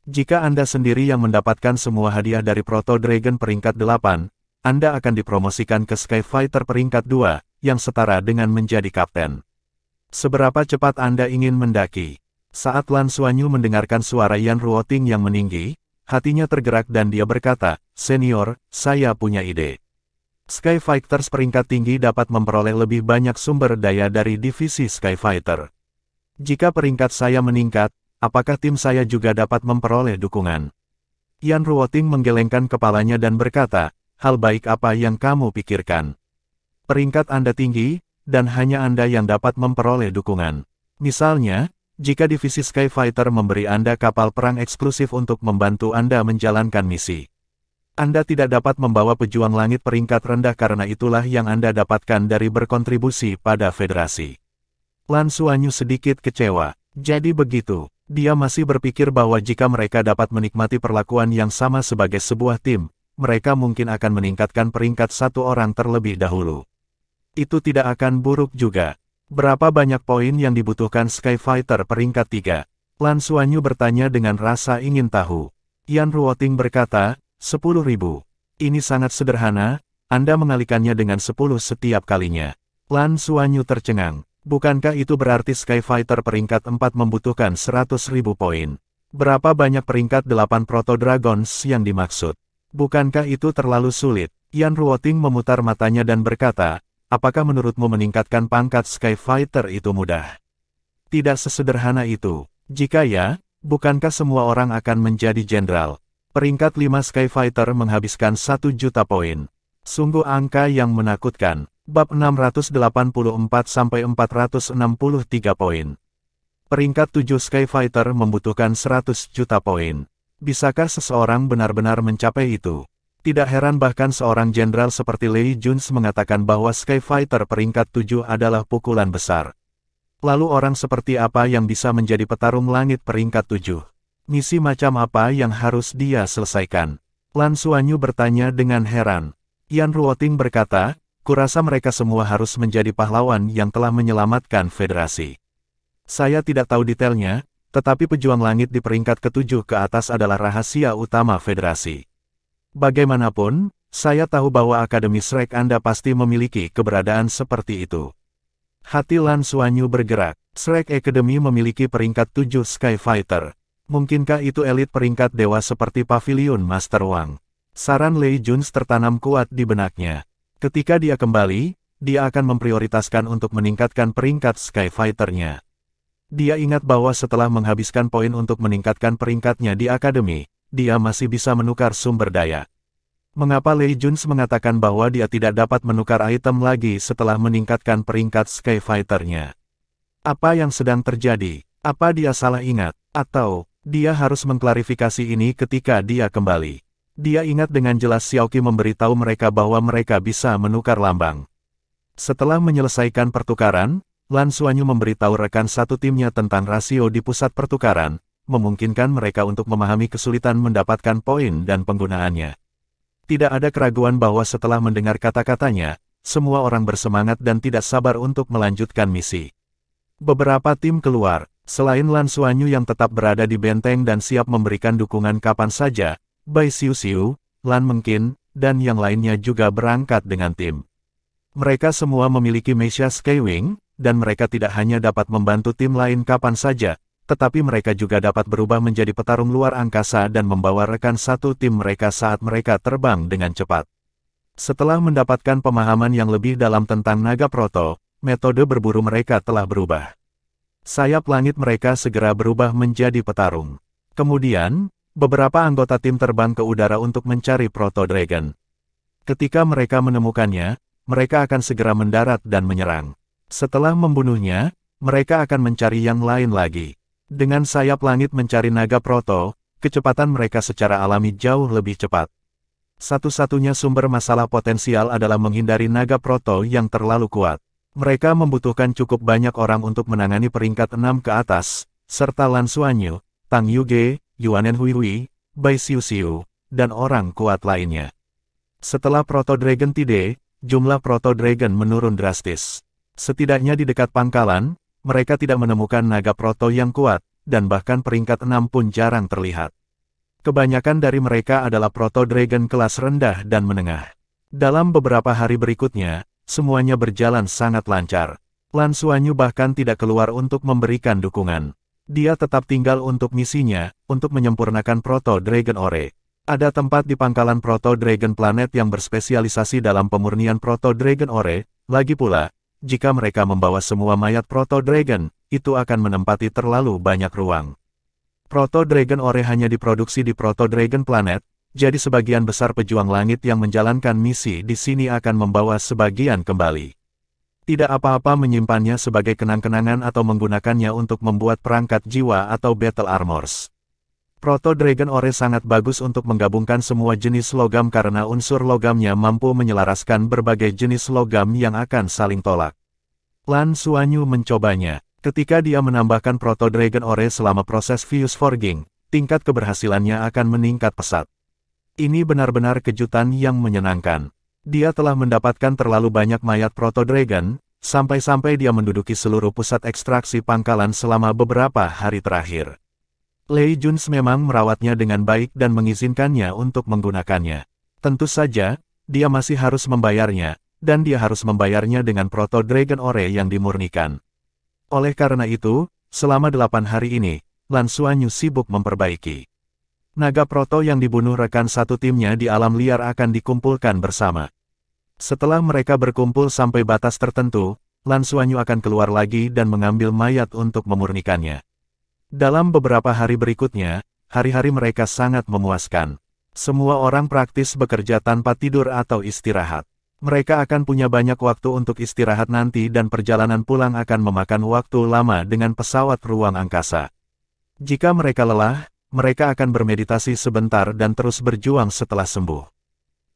Jika Anda sendiri yang mendapatkan semua hadiah dari Proto Dragon peringkat 8, Anda akan dipromosikan ke Skyfighter peringkat 2, yang setara dengan menjadi kapten. Seberapa cepat Anda ingin mendaki? Saat Lan Xuanyu mendengarkan suara Yan Ruoting yang meninggi, hatinya tergerak dan dia berkata, "Senior, saya punya ide. Skyfighters peringkat tinggi dapat memperoleh lebih banyak sumber daya dari divisi Skyfighter. Jika peringkat saya meningkat, apakah tim saya juga dapat memperoleh dukungan?" Yan Ruoting menggelengkan kepalanya dan berkata, "Hal baik apa yang kamu pikirkan? Peringkat Anda tinggi, dan hanya Anda yang dapat memperoleh dukungan. Misalnya, jika divisi Skyfighter memberi Anda kapal perang eksklusif untuk membantu Anda menjalankan misi, Anda tidak dapat membawa pejuang langit peringkat rendah karena itulah yang Anda dapatkan dari berkontribusi pada federasi." Lan Xuanyu sedikit kecewa. Jadi begitu, dia masih berpikir bahwa jika mereka dapat menikmati perlakuan yang sama sebagai sebuah tim, mereka mungkin akan meningkatkan peringkat satu orang terlebih dahulu. Itu tidak akan buruk juga. Berapa banyak poin yang dibutuhkan Skyfighter peringkat 3? Lan Xuanyu bertanya dengan rasa ingin tahu. Yan Ruoting berkata, 10.000. Ini sangat sederhana, Anda mengalihkannya dengan 10 setiap kalinya. Lan Xuanyu tercengang. Bukankah itu berarti Skyfighter peringkat 4 membutuhkan 100.000 poin? Berapa banyak peringkat 8 Proto Dragons yang dimaksud? Bukankah itu terlalu sulit? Yan Ruoting memutar matanya dan berkata, apakah menurutmu meningkatkan pangkat Skyfighter itu mudah? Tidak sesederhana itu. Jika ya, bukankah semua orang akan menjadi jenderal? Peringkat 5 Skyfighter menghabiskan 1 juta poin. Sungguh angka yang menakutkan. Bab 684-463 poin. Peringkat 7 Skyfighter membutuhkan 100 juta poin. Bisakah seseorang benar-benar mencapai itu? Tidak heran bahkan seorang jenderal seperti Lee Juns mengatakan bahwa Skyfighter peringkat 7 adalah pukulan besar. Lalu orang seperti apa yang bisa menjadi petarung langit peringkat 7? Misi macam apa yang harus dia selesaikan? Lan Xuanyu bertanya dengan heran. Yan Ruoting berkata, kurasa mereka semua harus menjadi pahlawan yang telah menyelamatkan federasi. Saya tidak tahu detailnya, tetapi pejuang langit di peringkat ke-7 ke atas adalah rahasia utama federasi. Bagaimanapun, saya tahu bahwa Akademi Shrek Anda pasti memiliki keberadaan seperti itu. Hati Lan Xuanyu bergerak. Shrek Academy memiliki peringkat 7 Skyfighter. Mungkinkah itu elit peringkat dewa seperti Pavilion Master Wang? Saran Lee Juns tertanam kuat di benaknya. Ketika dia kembali, dia akan memprioritaskan untuk meningkatkan peringkat Skyfighter-nya. Dia ingat bahwa setelah menghabiskan poin untuk meningkatkan peringkatnya di akademi, dia masih bisa menukar sumber daya. Mengapa Lee Juns mengatakan bahwa dia tidak dapat menukar item lagi setelah meningkatkan peringkat Skyfighter-nya? Apa yang sedang terjadi? Apa dia salah ingat? Atau, dia harus mengklarifikasi ini ketika dia kembali? Dia ingat dengan jelas Xiaoqi memberitahu mereka bahwa mereka bisa menukar lambang. Setelah menyelesaikan pertukaran, Lan Xuanyu memberitahu rekan satu timnya tentang rasio di pusat pertukaran, memungkinkan mereka untuk memahami kesulitan mendapatkan poin dan penggunaannya. Tidak ada keraguan bahwa setelah mendengar kata-katanya, semua orang bersemangat dan tidak sabar untuk melanjutkan misi. Beberapa tim keluar, selain Lan Xuanyu yang tetap berada di benteng dan siap memberikan dukungan kapan saja, Bai Xiu, Lan Mengqin, dan yang lainnya juga berangkat dengan tim. Mereka semua memiliki Meisha Skywing, dan mereka tidak hanya dapat membantu tim lain kapan saja, tetapi mereka juga dapat berubah menjadi petarung luar angkasa dan membawa rekan satu tim mereka saat mereka terbang dengan cepat. Setelah mendapatkan pemahaman yang lebih dalam tentang naga proto, metode berburu mereka telah berubah. Sayap langit mereka segera berubah menjadi petarung. Kemudian, beberapa anggota tim terbang ke udara untuk mencari Proto Dragon. Ketika mereka menemukannya, mereka akan segera mendarat dan menyerang. Setelah membunuhnya, mereka akan mencari yang lain lagi. Dengan sayap langit mencari naga proto, kecepatan mereka secara alami jauh lebih cepat. Satu-satunya sumber masalah potensial adalah menghindari naga proto yang terlalu kuat. Mereka membutuhkan cukup banyak orang untuk menangani peringkat 6 ke atas, serta Lan Xuanyu, Tang Yuge, Yuanen Hui, Bai Xiu, dan orang kuat lainnya. Setelah Proto Dragon Tide, jumlah Proto Dragon menurun drastis. Setidaknya di dekat pangkalan, mereka tidak menemukan naga proto yang kuat, dan bahkan peringkat 6 pun jarang terlihat. Kebanyakan dari mereka adalah Proto Dragon kelas rendah dan menengah. Dalam beberapa hari berikutnya, semuanya berjalan sangat lancar. Lan Xuanyu bahkan tidak keluar untuk memberikan dukungan. Dia tetap tinggal untuk misinya, untuk menyempurnakan Proto Dragon Ore. Ada tempat di pangkalan Proto Dragon Planet yang berspesialisasi dalam pemurnian Proto Dragon Ore, lagi pula, jika mereka membawa semua mayat Proto Dragon, itu akan menempati terlalu banyak ruang. Proto Dragon Ore hanya diproduksi di Proto Dragon Planet, jadi sebagian besar pejuang langit yang menjalankan misi di sini akan membawa sebagian kembali. Tidak apa-apa menyimpannya sebagai kenang-kenangan atau menggunakannya untuk membuat perangkat jiwa atau battle armors. Proto Dragon Ore sangat bagus untuk menggabungkan semua jenis logam karena unsur logamnya mampu menyelaraskan berbagai jenis logam yang akan saling tolak. Lan Xuanyu mencobanya. Ketika dia menambahkan Proto Dragon Ore selama proses fuse forging, tingkat keberhasilannya akan meningkat pesat. Ini benar-benar kejutan yang menyenangkan. Dia telah mendapatkan terlalu banyak mayat Proto Dragon, sampai-sampai dia menduduki seluruh pusat ekstraksi pangkalan selama beberapa hari terakhir. Lee Juns memang merawatnya dengan baik dan mengizinkannya untuk menggunakannya. Tentu saja, dia masih harus membayarnya, dan dia harus membayarnya dengan Proto Dragon Ore yang dimurnikan. Oleh karena itu, selama 8 hari ini, Lan Xuanyu sibuk memperbaiki. Naga proto yang dibunuh rekan satu timnya di alam liar akan dikumpulkan bersama. Setelah mereka berkumpul sampai batas tertentu, Lan Xuanyu akan keluar lagi dan mengambil mayat untuk memurnikannya. Dalam beberapa hari berikutnya, hari-hari mereka sangat memuaskan. Semua orang praktis bekerja tanpa tidur atau istirahat. Mereka akan punya banyak waktu untuk istirahat nanti dan perjalanan pulang akan memakan waktu lama dengan pesawat ruang angkasa. Jika mereka lelah, mereka akan bermeditasi sebentar dan terus berjuang setelah sembuh.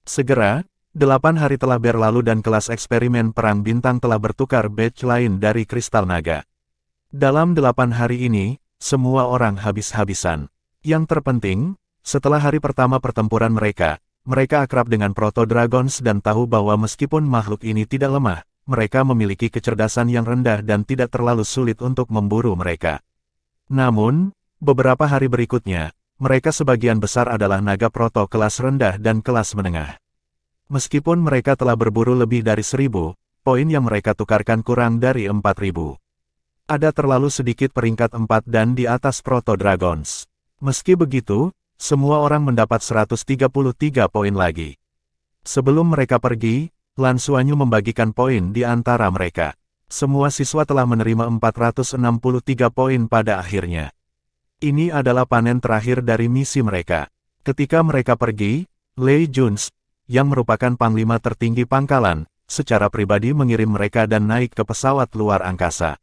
Segera, 8 hari telah berlalu dan kelas eksperimen perang bintang telah bertukar batch lain dari kristal naga. Dalam 8 hari ini, semua orang habis-habisan. Yang terpenting, setelah hari pertama pertempuran mereka akrab dengan Proto Dragons dan tahu bahwa meskipun makhluk ini tidak lemah, mereka memiliki kecerdasan yang rendah dan tidak terlalu sulit untuk memburu mereka. Namun, beberapa hari berikutnya, mereka sebagian besar adalah naga proto kelas rendah dan kelas menengah. Meskipun mereka telah berburu lebih dari 1000, poin yang mereka tukarkan kurang dari 4000. Ada terlalu sedikit peringkat 4 dan di atas Proto Dragons. Meski begitu, semua orang mendapat 133 poin lagi. Sebelum mereka pergi, Lan Xuanyu membagikan poin di antara mereka. Semua siswa telah menerima 463 poin pada akhirnya. Ini adalah panen terakhir dari misi mereka. Ketika mereka pergi, Lei Juns, yang merupakan panglima tertinggi pangkalan, secara pribadi mengirim mereka dan naik ke pesawat luar angkasa.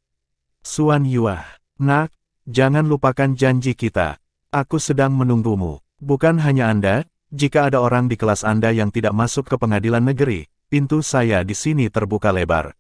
Xuan Yuah, nak, jangan lupakan janji kita. Aku sedang menunggumu. Bukan hanya Anda, jika ada orang di kelas Anda yang tidak masuk ke pengadilan negeri, pintu saya di sini terbuka lebar.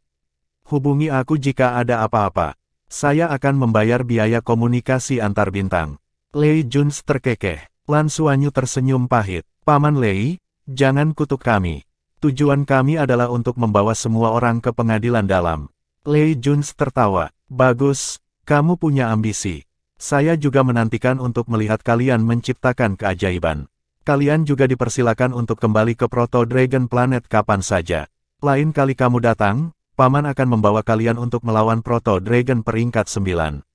Hubungi aku jika ada apa-apa. Saya akan membayar biaya komunikasi antar bintang. Lei Juns terkekeh. Lan Xuanyu tersenyum pahit. Paman Lei, jangan kutuk kami. Tujuan kami adalah untuk membawa semua orang ke pengadilan dalam. Lei Juns tertawa. Bagus, kamu punya ambisi. Saya juga menantikan untuk melihat kalian menciptakan keajaiban. Kalian juga dipersilakan untuk kembali ke Proto Dragon Planet kapan saja. Lain kali kamu datang, Paman akan membawa kalian untuk melawan Proto Dragon peringkat 9.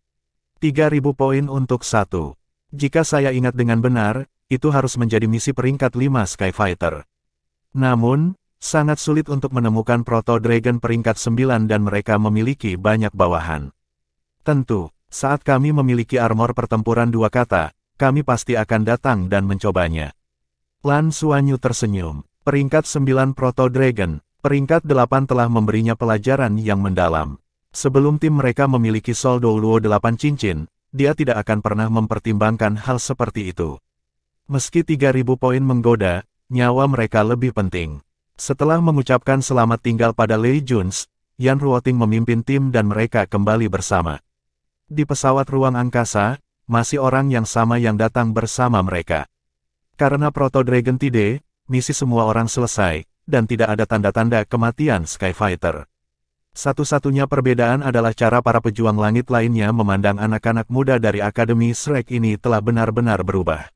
3000 poin untuk 1. Jika saya ingat dengan benar, itu harus menjadi misi peringkat 5 Skyfighter. Namun, sangat sulit untuk menemukan Proto Dragon peringkat 9 dan mereka memiliki banyak bawahan. Tentu, saat kami memiliki armor pertempuran 2 kata, kami pasti akan datang dan mencobanya. Lan Xuanyu tersenyum. Peringkat 9 Proto Dragon, peringkat 8 telah memberinya pelajaran yang mendalam. Sebelum tim mereka memiliki soldo Luo 8 cincin, dia tidak akan pernah mempertimbangkan hal seperti itu. Meski 3000 poin menggoda, nyawa mereka lebih penting. Setelah mengucapkan selamat tinggal pada Lei Juns, Yan Ruoting memimpin tim dan mereka kembali bersama. Di pesawat ruang angkasa, masih orang yang sama yang datang bersama mereka. Karena Proto Dragon Tide, misi semua orang selesai, dan tidak ada tanda-tanda kematian Skyfighter. Satu-satunya perbedaan adalah cara para pejuang langit lainnya memandang anak-anak muda dari Akademi Shrek ini telah benar-benar berubah.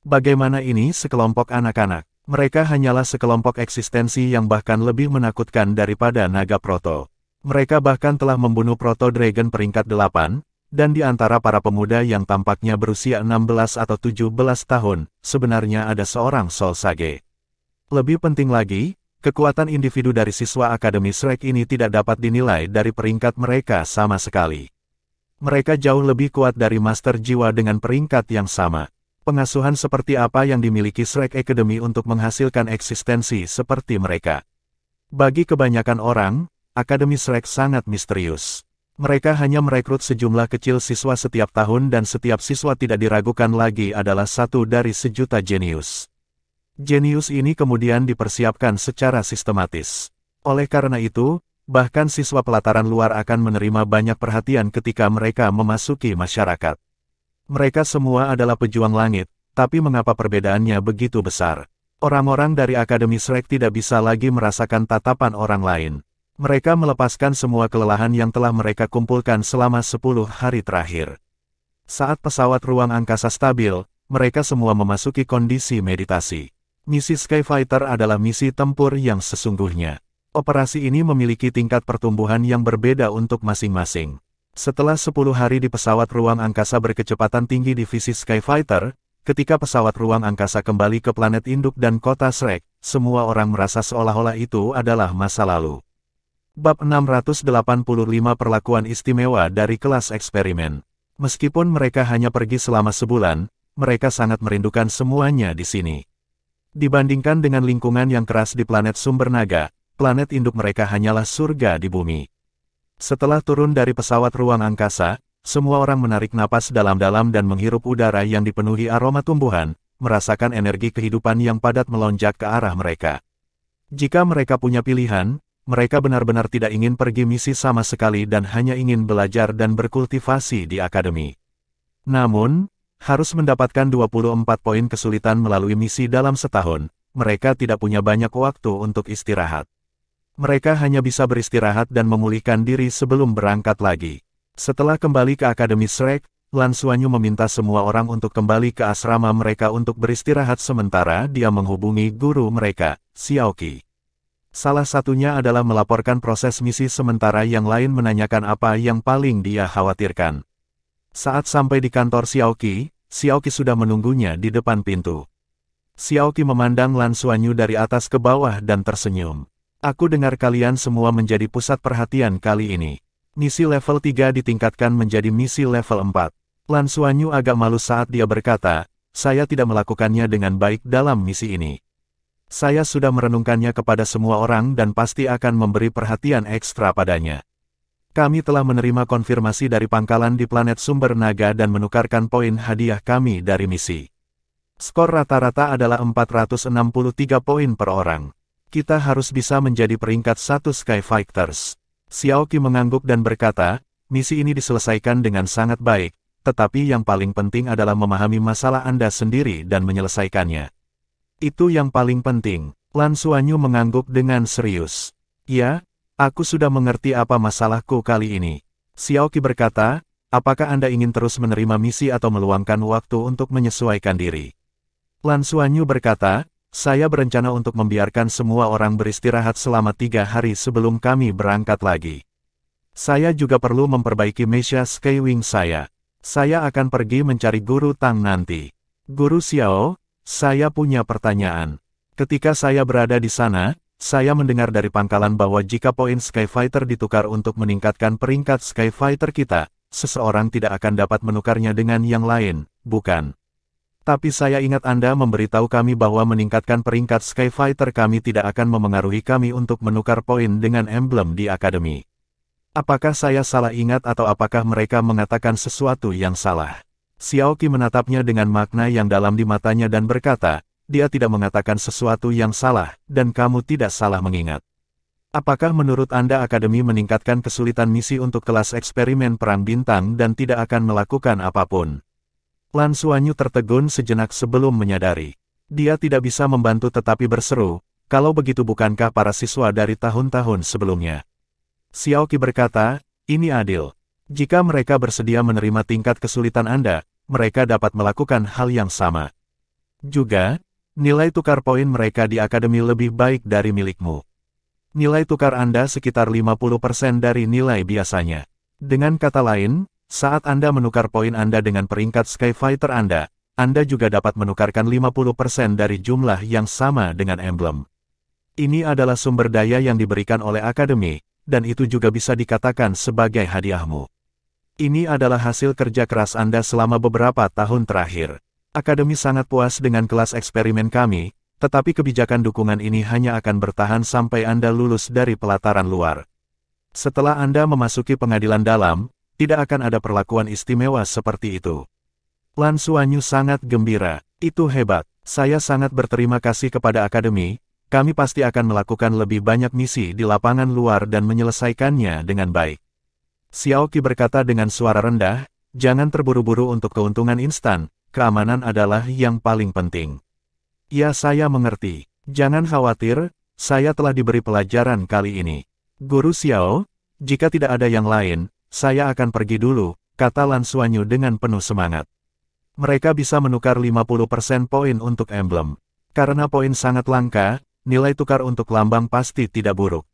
Bagaimana ini sekelompok anak-anak? Mereka hanyalah sekelompok eksistensi yang bahkan lebih menakutkan daripada naga proto. Mereka bahkan telah membunuh Proto Dragon peringkat 8, dan di antara para pemuda yang tampaknya berusia 16 atau 17 tahun, sebenarnya ada seorang Soul Sage. Lebih penting lagi, kekuatan individu dari siswa Akademi Shrek ini tidak dapat dinilai dari peringkat mereka sama sekali. Mereka jauh lebih kuat dari Master Jiwa dengan peringkat yang sama. Pengasuhan seperti apa yang dimiliki Shrek Academy untuk menghasilkan eksistensi seperti mereka? Bagi kebanyakan orang, Akademi Shrek sangat misterius. Mereka hanya merekrut sejumlah kecil siswa setiap tahun dan setiap siswa tidak diragukan lagi adalah satu dari sejuta jenius. Jenius ini kemudian dipersiapkan secara sistematis. Oleh karena itu, bahkan siswa pelataran luar akan menerima banyak perhatian ketika mereka memasuki masyarakat. Mereka semua adalah pejuang langit, tapi mengapa perbedaannya begitu besar? Orang-orang dari Akademi Shrek tidak bisa lagi merasakan tatapan orang lain. Mereka melepaskan semua kelelahan yang telah mereka kumpulkan selama 10 hari terakhir. Saat pesawat ruang angkasa stabil, mereka semua memasuki kondisi meditasi. Misi Skyfighter adalah misi tempur yang sesungguhnya. Operasi ini memiliki tingkat pertumbuhan yang berbeda untuk masing-masing. Setelah 10 hari di pesawat ruang angkasa berkecepatan tinggi divisi Skyfighter, ketika pesawat ruang angkasa kembali ke planet induk dan kota Shrek, semua orang merasa seolah-olah itu adalah masa lalu. Bab 685 Perlakuan Istimewa dari Kelas Eksperimen. Meskipun mereka hanya pergi selama sebulan, mereka sangat merindukan semuanya di sini. Dibandingkan dengan lingkungan yang keras di planet sumber naga, planet induk mereka hanyalah surga di bumi. Setelah turun dari pesawat ruang angkasa, semua orang menarik napas dalam-dalam dan menghirup udara yang dipenuhi aroma tumbuhan, merasakan energi kehidupan yang padat melonjak ke arah mereka. Jika mereka punya pilihan, mereka benar-benar tidak ingin pergi misi sama sekali dan hanya ingin belajar dan berkultivasi di akademi. Namun, harus mendapatkan 24 poin kesulitan melalui misi dalam setahun, mereka tidak punya banyak waktu untuk istirahat. Mereka hanya bisa beristirahat dan memulihkan diri sebelum berangkat lagi. Setelah kembali ke Akademi Shrek, Lan Xuanyu meminta semua orang untuk kembali ke asrama mereka untuk beristirahat sementara dia menghubungi guru mereka, Xiaoqi. Salah satunya adalah melaporkan proses misi sementara yang lain menanyakan apa yang paling dia khawatirkan. Saat sampai di kantor Xiaoqi, Xiaoqi sudah menunggunya di depan pintu. Xiaoqi memandang Lan Xuanyu dari atas ke bawah dan tersenyum. Aku dengar kalian semua menjadi pusat perhatian kali ini. Misi level 3 ditingkatkan menjadi misi level 4. Lan Xuanyu agak malu saat dia berkata, saya tidak melakukannya dengan baik dalam misi ini. Saya sudah merenungkannya kepada semua orang dan pasti akan memberi perhatian ekstra padanya. Kami telah menerima konfirmasi dari pangkalan di planet sumber naga dan menukarkan poin hadiah kami dari misi. Skor rata-rata adalah 463 poin per orang. Kita harus bisa menjadi peringkat 1 Sky Fighters. Xiaoqi mengangguk dan berkata, misi ini diselesaikan dengan sangat baik, tetapi yang paling penting adalah memahami masalah Anda sendiri dan menyelesaikannya. Itu yang paling penting. Lan Xuanyu mengangguk dengan serius. Ya, aku sudah mengerti apa masalahku kali ini. Xiaoqi berkata, apakah Anda ingin terus menerima misi atau meluangkan waktu untuk menyesuaikan diri? Lan Xuanyu berkata, saya berencana untuk membiarkan semua orang beristirahat selama 3 hari sebelum kami berangkat lagi. Saya juga perlu memperbaiki meja Skywing saya. Saya akan pergi mencari Guru Tang nanti. Guru Xiao, saya punya pertanyaan. Ketika saya berada di sana, saya mendengar dari pangkalan bahwa jika poin Skyfighter ditukar untuk meningkatkan peringkat Skyfighter kita, seseorang tidak akan dapat menukarnya dengan yang lain, bukan? Tapi saya ingat Anda memberitahu kami bahwa meningkatkan peringkat Skyfighter kami tidak akan memengaruhi kami untuk menukar poin dengan emblem di akademi. Apakah saya salah ingat atau apakah mereka mengatakan sesuatu yang salah? Xiaoqi menatapnya dengan makna yang dalam di matanya dan berkata, dia tidak mengatakan sesuatu yang salah, dan kamu tidak salah mengingat. Apakah menurut Anda akademi meningkatkan kesulitan misi untuk kelas eksperimen perang bintang dan tidak akan melakukan apapun? Lan Xuanyu tertegun sejenak sebelum menyadari. Dia tidak bisa membantu tetapi berseru, kalau begitu bukankah para siswa dari tahun-tahun sebelumnya? Xiaoqi berkata, ini adil. Jika mereka bersedia menerima tingkat kesulitan Anda, mereka dapat melakukan hal yang sama. Juga, nilai tukar poin mereka di akademi lebih baik dari milikmu. Nilai tukar Anda sekitar 50% dari nilai biasanya. Dengan kata lain, saat Anda menukar poin Anda dengan peringkat Skyfighter Anda juga dapat menukarkan 50% dari jumlah yang sama dengan emblem. Ini adalah sumber daya yang diberikan oleh akademi, dan itu juga bisa dikatakan sebagai hadiahmu. Ini adalah hasil kerja keras Anda selama beberapa tahun terakhir. Akademi sangat puas dengan kelas eksperimen kami, tetapi kebijakan dukungan ini hanya akan bertahan sampai Anda lulus dari pelataran luar. Setelah Anda memasuki pengadilan dalam, tidak akan ada perlakuan istimewa seperti itu. Lan Xuanyu sangat gembira. Itu hebat. Saya sangat berterima kasih kepada akademi, kami pasti akan melakukan lebih banyak misi di lapangan luar dan menyelesaikannya dengan baik. Xiaoqi berkata dengan suara rendah, jangan terburu-buru untuk keuntungan instan. Keamanan adalah yang paling penting. Ya, saya mengerti. Jangan khawatir, saya telah diberi pelajaran kali ini. Guru Xiao, jika tidak ada yang lain, saya akan pergi dulu, kata Lan Xuanyu dengan penuh semangat. Mereka bisa menukar 50% poin untuk emblem. Karena poin sangat langka, nilai tukar untuk lambang pasti tidak buruk.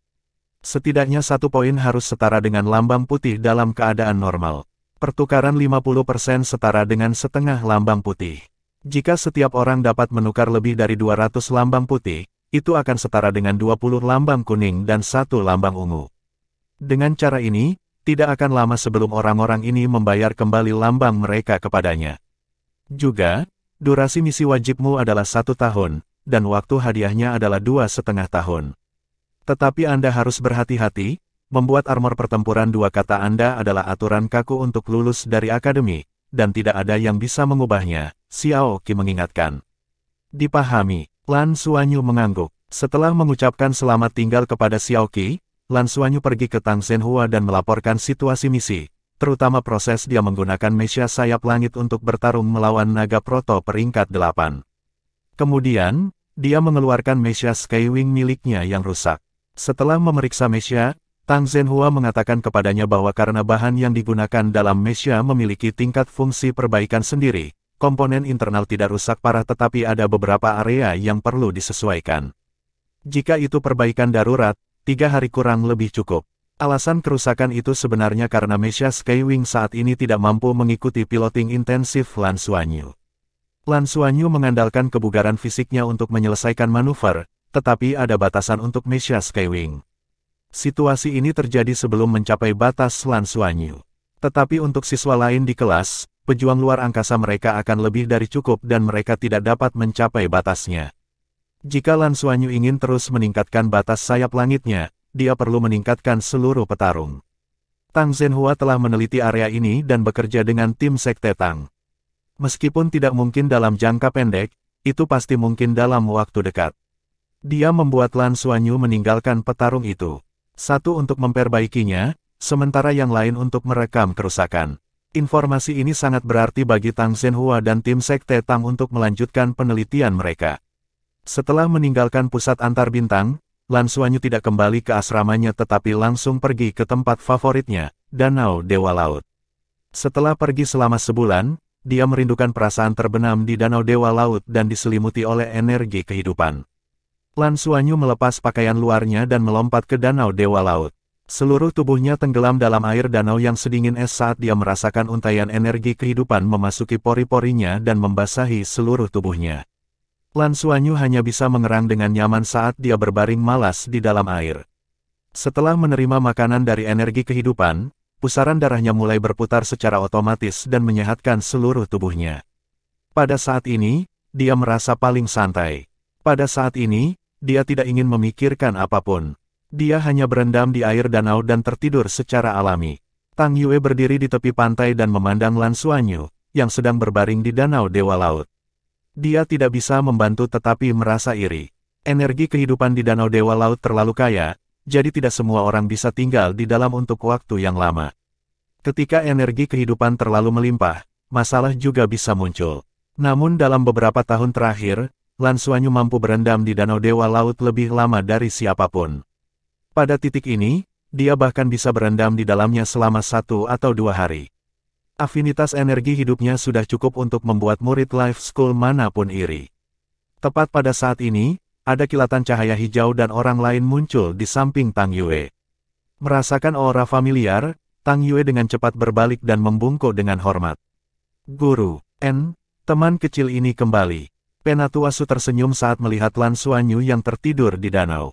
Setidaknya 1 poin harus setara dengan lambang putih dalam keadaan normal. Pertukaran 50% setara dengan setengah lambang putih. Jika setiap orang dapat menukar lebih dari 200 lambang putih, itu akan setara dengan 20 lambang kuning dan 1 lambang ungu. Dengan cara ini, tidak akan lama sebelum orang-orang ini membayar kembali lambang mereka kepadanya. Juga, durasi misi wajibmu adalah 1 tahun, dan waktu hadiahnya adalah 2,5 tahun. Tetapi Anda harus berhati-hati, membuat armor pertempuran 2 kata Anda adalah aturan kaku untuk lulus dari akademi, dan tidak ada yang bisa mengubahnya, Xiao Qi mengingatkan. Dipahami, Lan Xuanyu mengangguk. Setelah mengucapkan selamat tinggal kepada Xiao Qi, Lan Xuanyu pergi ke Tang Zhenhua dan melaporkan situasi misi, terutama proses dia menggunakan Mesya sayap langit untuk bertarung melawan naga proto peringkat 8. Kemudian, dia mengeluarkan Mesya Skywing miliknya yang rusak. Setelah memeriksa Mesya, Tang Zhenhua mengatakan kepadanya bahwa karena bahan yang digunakan dalam Mesya memiliki tingkat fungsi perbaikan sendiri, komponen internal tidak rusak parah tetapi ada beberapa area yang perlu disesuaikan. Jika itu perbaikan darurat, 3 hari kurang lebih cukup. Alasan kerusakan itu sebenarnya karena Mesya Skywing saat ini tidak mampu mengikuti piloting intensif Lan Xuanyu. Lan Xuanyu mengandalkan kebugaran fisiknya untuk menyelesaikan manuver, tetapi ada batasan untuk Mesya Skywing. Situasi ini terjadi sebelum mencapai batas Lan Xuanyu. Tetapi untuk siswa lain di kelas, pejuang luar angkasa mereka akan lebih dari cukup dan mereka tidak dapat mencapai batasnya. Jika Lan Xuanyu ingin terus meningkatkan batas sayap langitnya, dia perlu meningkatkan seluruh petarung. Tang Zhenhua telah meneliti area ini dan bekerja dengan tim Sekte Tang. Meskipun tidak mungkin dalam jangka pendek, itu pasti mungkin dalam waktu dekat. Dia membuat Lan Xuanyu meninggalkan petarung itu. Satu untuk memperbaikinya, sementara yang lain untuk merekam kerusakan. Informasi ini sangat berarti bagi Tang Zhenhua dan tim Sekte Tang untuk melanjutkan penelitian mereka. Setelah meninggalkan pusat antar bintang, Lan Xuanyu tidak kembali ke asramanya tetapi langsung pergi ke tempat favoritnya, Danau Dewa Laut. Setelah pergi selama sebulan, dia merindukan perasaan terbenam di Danau Dewa Laut dan diselimuti oleh energi kehidupan. Lan Xuanyu melepas pakaian luarnya dan melompat ke Danau Dewa Laut. Seluruh tubuhnya tenggelam dalam air danau yang sedingin es saat dia merasakan untaian energi kehidupan memasuki pori-porinya dan membasahi seluruh tubuhnya. Lan Xuanyu hanya bisa mengerang dengan nyaman saat dia berbaring malas di dalam air. Setelah menerima makanan dari energi kehidupan, pusaran darahnya mulai berputar secara otomatis dan menyehatkan seluruh tubuhnya. Pada saat ini, dia merasa paling santai. Pada saat ini, dia tidak ingin memikirkan apapun. Dia hanya berendam di air danau dan tertidur secara alami. Tang Yue berdiri di tepi pantai dan memandang Lan Xuanyu, yang sedang berbaring di Danau Dewa Laut. Dia tidak bisa membantu tetapi merasa iri. Energi kehidupan di Danau Dewa Laut terlalu kaya, jadi tidak semua orang bisa tinggal di dalam untuk waktu yang lama. Ketika energi kehidupan terlalu melimpah, masalah juga bisa muncul. Namun dalam beberapa tahun terakhir, Lan Xuanyu mampu berendam di Danau Dewa Laut lebih lama dari siapapun. Pada titik ini, dia bahkan bisa berendam di dalamnya selama 1 atau 2 hari. Afinitas energi hidupnya sudah cukup untuk membuat murid Life School manapun iri. Tepat pada saat ini, ada kilatan cahaya hijau dan orang lain muncul di samping Tang Yue. Merasakan aura familiar, Tang Yue dengan cepat berbalik dan membungkuk dengan hormat. Guru, teman kecil ini kembali. Penatuasu tersenyum saat melihat Lan Xuanyu yang tertidur di danau.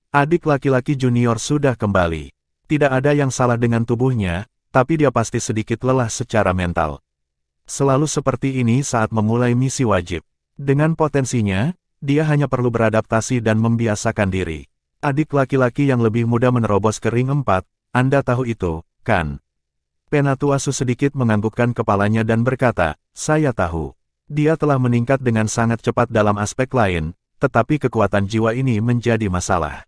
Adik laki-laki junior sudah kembali. Tidak ada yang salah dengan tubuhnya, tapi dia pasti sedikit lelah secara mental. Selalu seperti ini saat memulai misi wajib. Dengan potensinya, dia hanya perlu beradaptasi dan membiasakan diri. Adik laki-laki yang lebih muda menerobos ke ring 4, Anda tahu itu, kan? Penatuasu sedikit menganggukkan kepalanya dan berkata, saya tahu. Dia telah meningkat dengan sangat cepat dalam aspek lain, tetapi kekuatan jiwa ini menjadi masalah.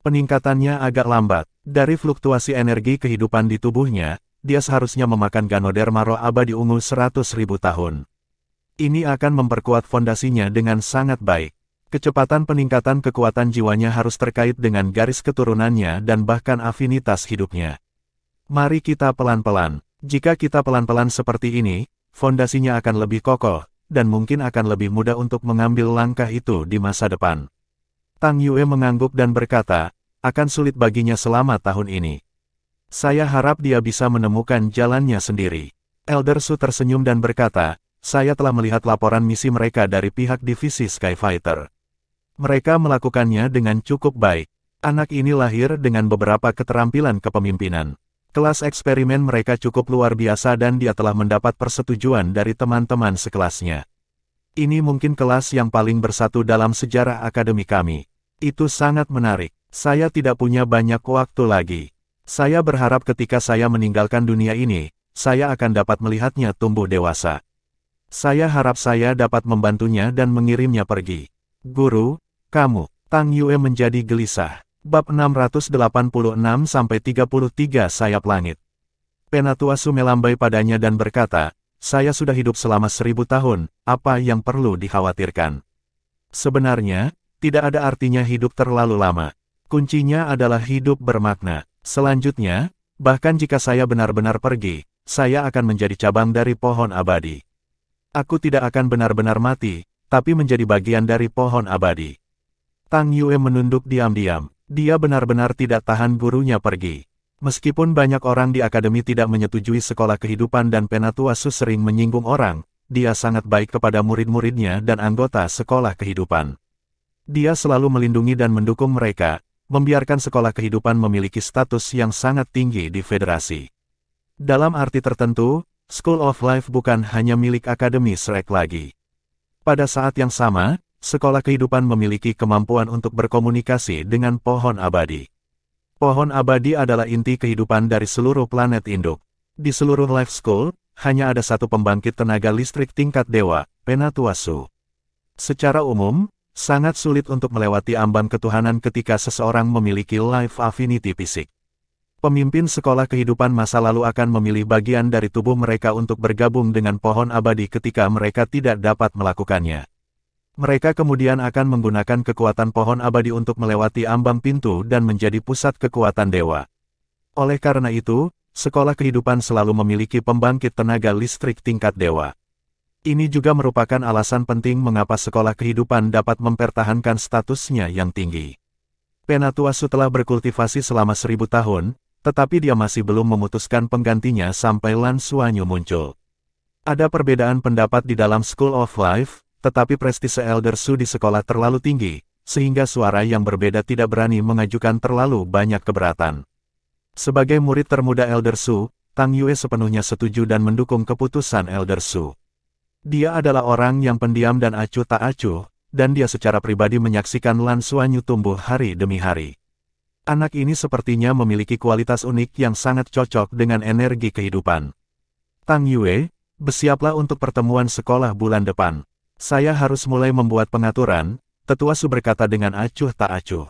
Peningkatannya agak lambat. Dari fluktuasi energi kehidupan di tubuhnya, dia seharusnya memakan Ganoderma roh abadi ungu 100.000 tahun. Ini akan memperkuat fondasinya dengan sangat baik. Kecepatan peningkatan kekuatan jiwanya harus terkait dengan garis keturunannya dan bahkan afinitas hidupnya. Mari kita pelan-pelan. Jika kita pelan-pelan seperti ini, fondasinya akan lebih kokoh, dan mungkin akan lebih mudah untuk mengambil langkah itu di masa depan. Tang Yue mengangguk dan berkata, akan sulit baginya selama tahun ini. Saya harap dia bisa menemukan jalannya sendiri. Elder Su tersenyum dan berkata, saya telah melihat laporan misi mereka dari pihak divisi Skyfighter. Mereka melakukannya dengan cukup baik. Anak ini lahir dengan beberapa keterampilan kepemimpinan. Kelas eksperimen mereka cukup luar biasa dan dia telah mendapat persetujuan dari teman-teman sekelasnya. Ini mungkin kelas yang paling bersatu dalam sejarah akademi kami. Itu sangat menarik. Saya tidak punya banyak waktu lagi. Saya berharap ketika saya meninggalkan dunia ini, saya akan dapat melihatnya tumbuh dewasa. Saya harap saya dapat membantunya dan mengirimnya pergi. Guru, kamu, Tang Yue menjadi gelisah. Bab 686-33 Sayap Langit. Penatuasu melambai padanya dan berkata, saya sudah hidup selama 1000 tahun, apa yang perlu dikhawatirkan? Sebenarnya, tidak ada artinya hidup terlalu lama. Kuncinya adalah hidup bermakna. Selanjutnya, bahkan jika saya benar-benar pergi, saya akan menjadi cabang dari pohon abadi. Aku tidak akan benar-benar mati, tapi menjadi bagian dari pohon abadi. Tang Yue menunduk diam-diam. Dia benar-benar tidak tahan gurunya pergi. Meskipun banyak orang di akademi tidak menyetujui sekolah kehidupan dan Penatuasu sering menyinggung orang, dia sangat baik kepada murid-muridnya dan anggota sekolah kehidupan. Dia selalu melindungi dan mendukung mereka, membiarkan sekolah kehidupan memiliki status yang sangat tinggi di federasi. Dalam arti tertentu, School of Life bukan hanya milik Akademi Shrek lagi. Pada saat yang sama, sekolah kehidupan memiliki kemampuan untuk berkomunikasi dengan pohon abadi. Pohon abadi adalah inti kehidupan dari seluruh planet induk. Di seluruh Life School, hanya ada satu pembangkit tenaga listrik tingkat dewa, Penatuasu. Secara umum, sangat sulit untuk melewati ambang ketuhanan ketika seseorang memiliki life affinity fisik. Pemimpin sekolah kehidupan masa lalu akan memilih bagian dari tubuh mereka untuk bergabung dengan pohon abadi ketika mereka tidak dapat melakukannya. Mereka kemudian akan menggunakan kekuatan pohon abadi untuk melewati ambang pintu dan menjadi pusat kekuatan dewa. Oleh karena itu, sekolah kehidupan selalu memiliki pembangkit tenaga listrik tingkat dewa. Ini juga merupakan alasan penting mengapa sekolah kehidupan dapat mempertahankan statusnya yang tinggi. Penatuasu telah berkultivasi selama 1000 tahun, tetapi dia masih belum memutuskan penggantinya sampai Lan Xuanyu muncul. Ada perbedaan pendapat di dalam School of Life, tetapi prestise Elder Su di sekolah terlalu tinggi, sehingga suara yang berbeda tidak berani mengajukan terlalu banyak keberatan. Sebagai murid termuda Elder Su, Tang Yue sepenuhnya setuju dan mendukung keputusan Elder Su. Dia adalah orang yang pendiam dan acuh tak acuh, dan dia secara pribadi menyaksikan Lan Xuanyu tumbuh hari demi hari. Anak ini sepertinya memiliki kualitas unik yang sangat cocok dengan energi kehidupan. Tang Yue, bersiaplah untuk pertemuan sekolah bulan depan. Saya harus mulai membuat pengaturan, Tetua Su berkata dengan acuh tak acuh.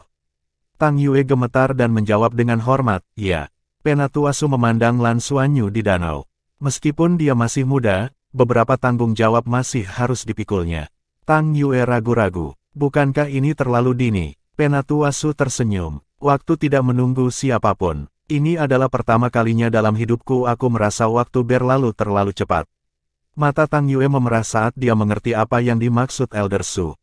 Tang Yue gemetar dan menjawab dengan hormat, ya. Penatua Su memandang Lan Xuanyu di danau. Meskipun dia masih muda, beberapa tanggung jawab masih harus dipikulnya. Tang Yue ragu-ragu, bukankah ini terlalu dini? Penatua Su tersenyum. Waktu tidak menunggu siapapun. Ini adalah pertama kalinya dalam hidupku aku merasa waktu berlalu terlalu cepat. Mata Tang Yue memerah saat dia mengerti apa yang dimaksud Elder Su.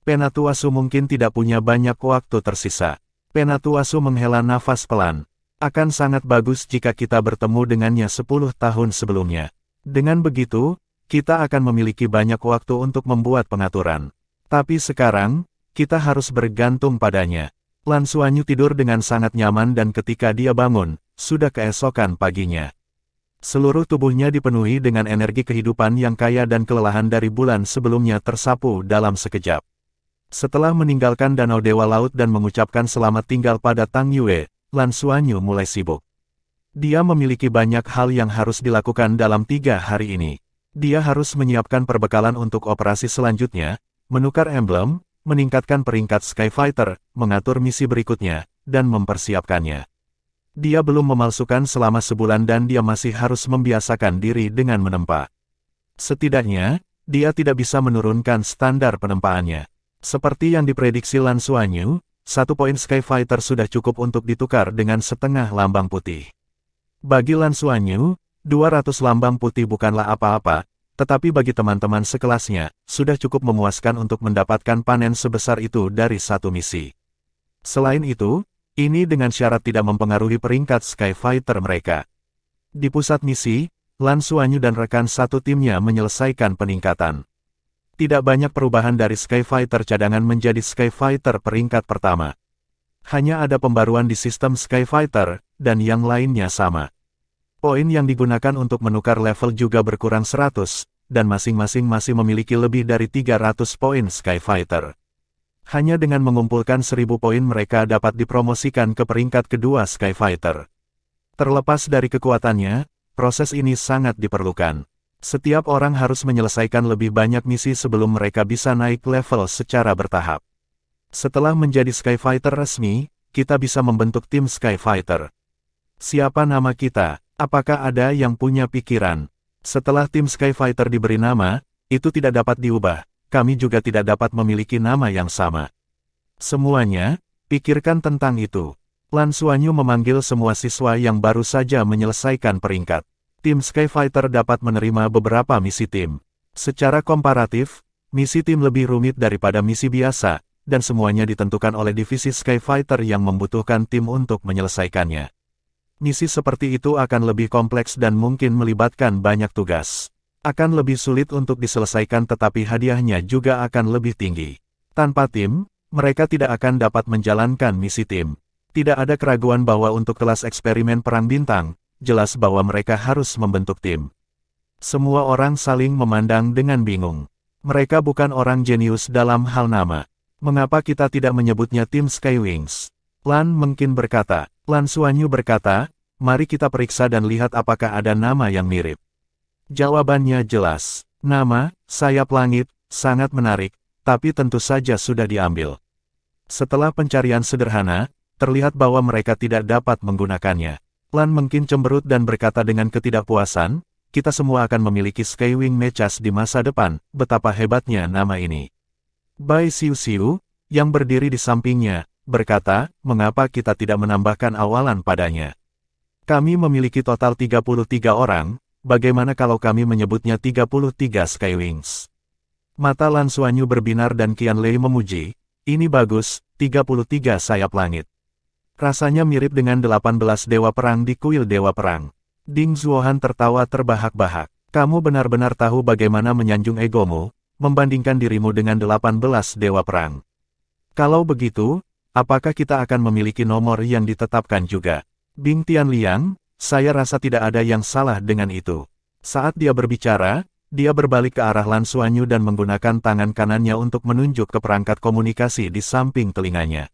Penatua Su mungkin tidak punya banyak waktu tersisa. Penatua Su menghela nafas pelan. Akan sangat bagus jika kita bertemu dengannya 10 tahun sebelumnya. Dengan begitu, kita akan memiliki banyak waktu untuk membuat pengaturan. Tapi sekarang, kita harus bergantung padanya. Lan Xuanyu tidur dengan sangat nyaman dan ketika dia bangun, sudah keesokan paginya. Seluruh tubuhnya dipenuhi dengan energi kehidupan yang kaya dan kelelahan dari bulan sebelumnya tersapu dalam sekejap. Setelah meninggalkan Danau Dewa Laut dan mengucapkan selamat tinggal pada Tang Yue, Lan Xuanyu mulai sibuk. Dia memiliki banyak hal yang harus dilakukan dalam 3 hari ini. Dia harus menyiapkan perbekalan untuk operasi selanjutnya, menukar emblem, meningkatkan peringkat Skyfighter, mengatur misi berikutnya, dan mempersiapkannya. Dia belum memalsukan selama sebulan dan dia masih harus membiasakan diri dengan menempa. Setidaknya, dia tidak bisa menurunkan standar penempaannya. Seperti yang diprediksi Lan Xuanyu, 1 poin Skyfighter sudah cukup untuk ditukar dengan setengah lambang putih. Bagi Lan Xuanyu, 200 lambang putih bukanlah apa-apa, tetapi bagi teman-teman sekelasnya, sudah cukup memuaskan untuk mendapatkan panen sebesar itu dari 1 misi. Selain itu, ini dengan syarat tidak mempengaruhi peringkat Skyfighter mereka. Di pusat misi, Lan Xuanyu dan rekan satu timnya menyelesaikan peningkatan. Tidak banyak perubahan dari Skyfighter cadangan menjadi Skyfighter peringkat pertama. Hanya ada pembaruan di sistem Skyfighter, dan yang lainnya sama. Poin yang digunakan untuk menukar level juga berkurang 100, dan masing-masing masih memiliki lebih dari 300 poin Skyfighter. Hanya dengan mengumpulkan 1000 poin mereka dapat dipromosikan ke peringkat kedua Skyfighter. Terlepas dari kekuatannya, proses ini sangat diperlukan. Setiap orang harus menyelesaikan lebih banyak misi sebelum mereka bisa naik level secara bertahap. Setelah menjadi Skyfighter resmi, kita bisa membentuk tim Skyfighter. Siapa nama kita? Apakah ada yang punya pikiran? Setelah tim Skyfighter diberi nama, itu tidak dapat diubah. Kami juga tidak dapat memiliki nama yang sama. Semuanya, pikirkan tentang itu. Lan Xuanyu memanggil semua siswa yang baru saja menyelesaikan peringkat. Tim Skyfighter dapat menerima beberapa misi tim. Secara komparatif, misi tim lebih rumit daripada misi biasa, dan semuanya ditentukan oleh divisi Skyfighter yang membutuhkan tim untuk menyelesaikannya. Misi seperti itu akan lebih kompleks dan mungkin melibatkan banyak tugas. Akan lebih sulit untuk diselesaikan tetapi hadiahnya juga akan lebih tinggi. Tanpa tim, mereka tidak akan dapat menjalankan misi tim. Tidak ada keraguan bahwa untuk kelas eksperimen perang bintang, jelas bahwa mereka harus membentuk tim. Semua orang saling memandang dengan bingung. Mereka bukan orang jenius dalam hal nama. Mengapa kita tidak menyebutnya tim Skywings? Lan mungkin berkata. Lan Xuanyu berkata, mari kita periksa dan lihat apakah ada nama yang mirip. Jawabannya jelas. Nama, sayap langit, sangat menarik, tapi tentu saja sudah diambil. Setelah pencarian sederhana, terlihat bahwa mereka tidak dapat menggunakannya. Lan mungkin cemberut dan berkata dengan ketidakpuasan, kita semua akan memiliki Skywing Mechas di masa depan, betapa hebatnya nama ini. Bai Xiu, yang berdiri di sampingnya, berkata, mengapa kita tidak menambahkan awalan padanya? Kami memiliki total 33 orang, bagaimana kalau kami menyebutnya 33 Skywings? Mata Lan Xuanyu berbinar dan Qianlei memuji, ini bagus, 33 sayap langit. Rasanya mirip dengan 18 dewa perang di kuil dewa perang. Ding Zuohan tertawa terbahak-bahak. Kamu benar-benar tahu bagaimana menyanjung egomu, membandingkan dirimu dengan 18 dewa perang. Kalau begitu, apakah kita akan memiliki nomor yang ditetapkan juga? Bing Tianliang, saya rasa tidak ada yang salah dengan itu. Saat dia berbicara, dia berbalik ke arah Lan Xuanyu dan menggunakan tangan kanannya untuk menunjuk ke perangkat komunikasi di samping telinganya.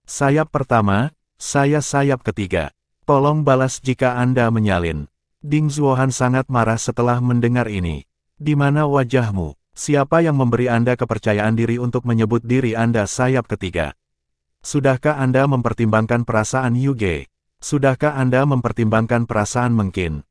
Sayap pertama, saya sayap ketiga. Tolong balas jika Anda menyalin. Ding Zuohan sangat marah setelah mendengar ini. Di mana wajahmu? Siapa yang memberi Anda kepercayaan diri untuk menyebut diri Anda sayap ketiga? Sudahkah Anda mempertimbangkan perasaan Yuge? Sudahkah Anda mempertimbangkan perasaan mungkin?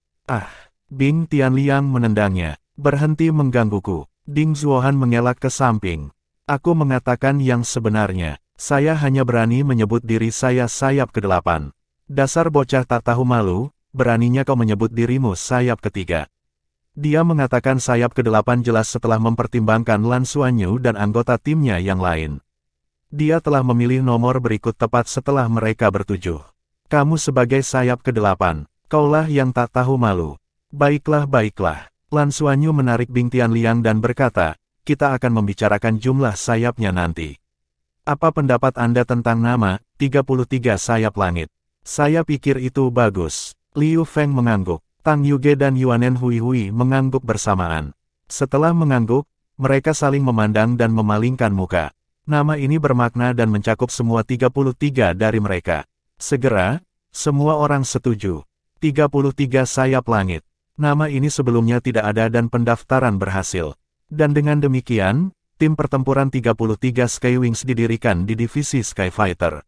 Bing Tianliang menendangnya. Berhenti menggangguku. Ding Zuohan mengelak ke samping. Aku mengatakan yang sebenarnya. Saya hanya berani menyebut diri saya sayap ke-8. Dasar bocah tak tahu malu, beraninya kau menyebut dirimu sayap ketiga. Dia mengatakan sayap ke-8 jelas setelah mempertimbangkan Lan Xuanyu dan anggota timnya yang lain. Dia telah memilih nomor berikut tepat setelah mereka bertujuh. Kamu sebagai sayap ke-8, kaulah yang tak tahu malu. Baiklah. Lan Xuanyu menarik Bing Tianliang dan berkata, kita akan membicarakan jumlah sayapnya nanti. Apa pendapat Anda tentang nama, 33 sayap langit? Saya pikir itu bagus. Liu Feng mengangguk. Tang Yuge dan Yuanen Hui mengangguk bersamaan. Setelah mengangguk, mereka saling memandang dan memalingkan muka. Nama ini bermakna dan mencakup semua 33 dari mereka. Segera, semua orang setuju. 33 sayap langit. Nama ini sebelumnya tidak ada dan pendaftaran berhasil. Dan dengan demikian, tim pertempuran 33 Skywings didirikan di divisi Skyfighter.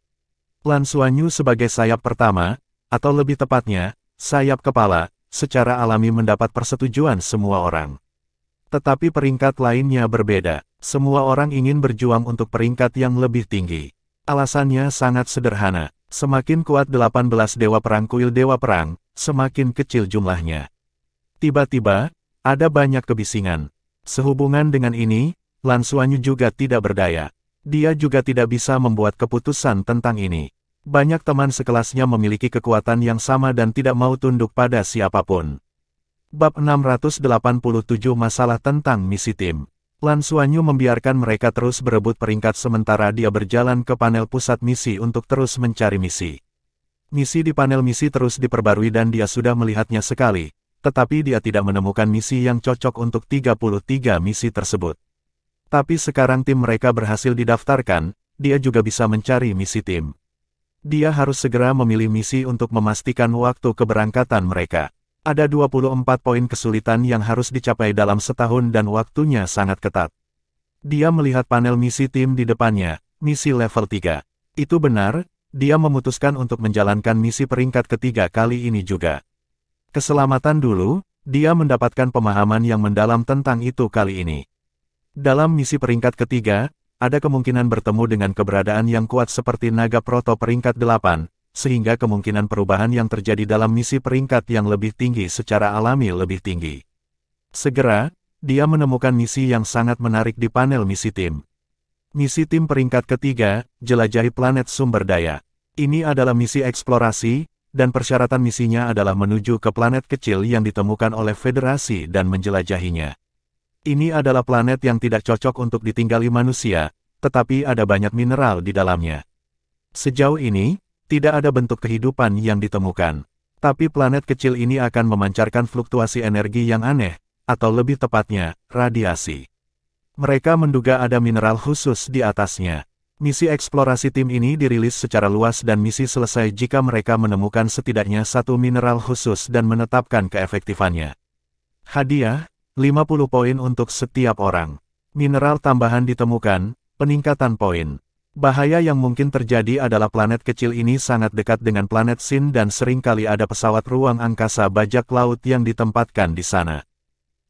Lan Xuanyu sebagai sayap pertama, atau lebih tepatnya, sayap kepala, secara alami mendapat persetujuan semua orang. Tetapi peringkat lainnya berbeda. Semua orang ingin berjuang untuk peringkat yang lebih tinggi. Alasannya sangat sederhana. Semakin kuat 18 dewa perang kuil dewa perang, semakin kecil jumlahnya. Tiba-tiba, ada banyak kebisingan. Sehubungan dengan ini, Lan Xuanyu juga tidak berdaya. Dia juga tidak bisa membuat keputusan tentang ini. Banyak teman sekelasnya memiliki kekuatan yang sama dan tidak mau tunduk pada siapapun. Bab 687 Masalah tentang misi tim. Lan Xuanyu membiarkan mereka terus berebut peringkat sementara dia berjalan ke panel pusat misi untuk terus mencari misi. Misi di panel misi terus diperbarui dan dia sudah melihatnya sekali, tetapi dia tidak menemukan misi yang cocok untuk 33 misi tersebut. Tapi sekarang tim mereka berhasil didaftarkan, dia juga bisa mencari misi tim. Dia harus segera memilih misi untuk memastikan waktu keberangkatan mereka. Ada 24 poin kesulitan yang harus dicapai dalam setahun dan waktunya sangat ketat. Dia melihat panel misi tim di depannya, misi level 3. Itu benar, dia memutuskan untuk menjalankan misi peringkat ketiga kali ini juga. Keselamatan dulu, dia mendapatkan pemahaman yang mendalam tentang itu kali ini. Dalam misi peringkat ketiga, ada kemungkinan bertemu dengan keberadaan yang kuat seperti naga proto peringkat 8, sehingga kemungkinan perubahan yang terjadi dalam misi peringkat yang lebih tinggi secara alami lebih tinggi. Segera, dia menemukan misi yang sangat menarik di panel misi tim. Misi tim peringkat ketiga, jelajahi planet sumber daya. Ini adalah misi eksplorasi, dan persyaratan misinya adalah menuju ke planet kecil yang ditemukan oleh Federasi dan menjelajahinya. Ini adalah planet yang tidak cocok untuk ditinggali manusia, tetapi ada banyak mineral di dalamnya. Sejauh ini, tidak ada bentuk kehidupan yang ditemukan. Tapi planet kecil ini akan memancarkan fluktuasi energi yang aneh, atau lebih tepatnya, radiasi. Mereka menduga ada mineral khusus di atasnya. Misi eksplorasi tim ini dirilis secara luas dan misi selesai jika mereka menemukan setidaknya satu mineral khusus dan menetapkan keefektifannya. Hadiah, 50 poin untuk setiap orang. Mineral tambahan ditemukan, peningkatan poin. Bahaya yang mungkin terjadi adalah planet kecil ini sangat dekat dengan planet Sin dan seringkali ada pesawat ruang angkasa bajak laut yang ditempatkan di sana.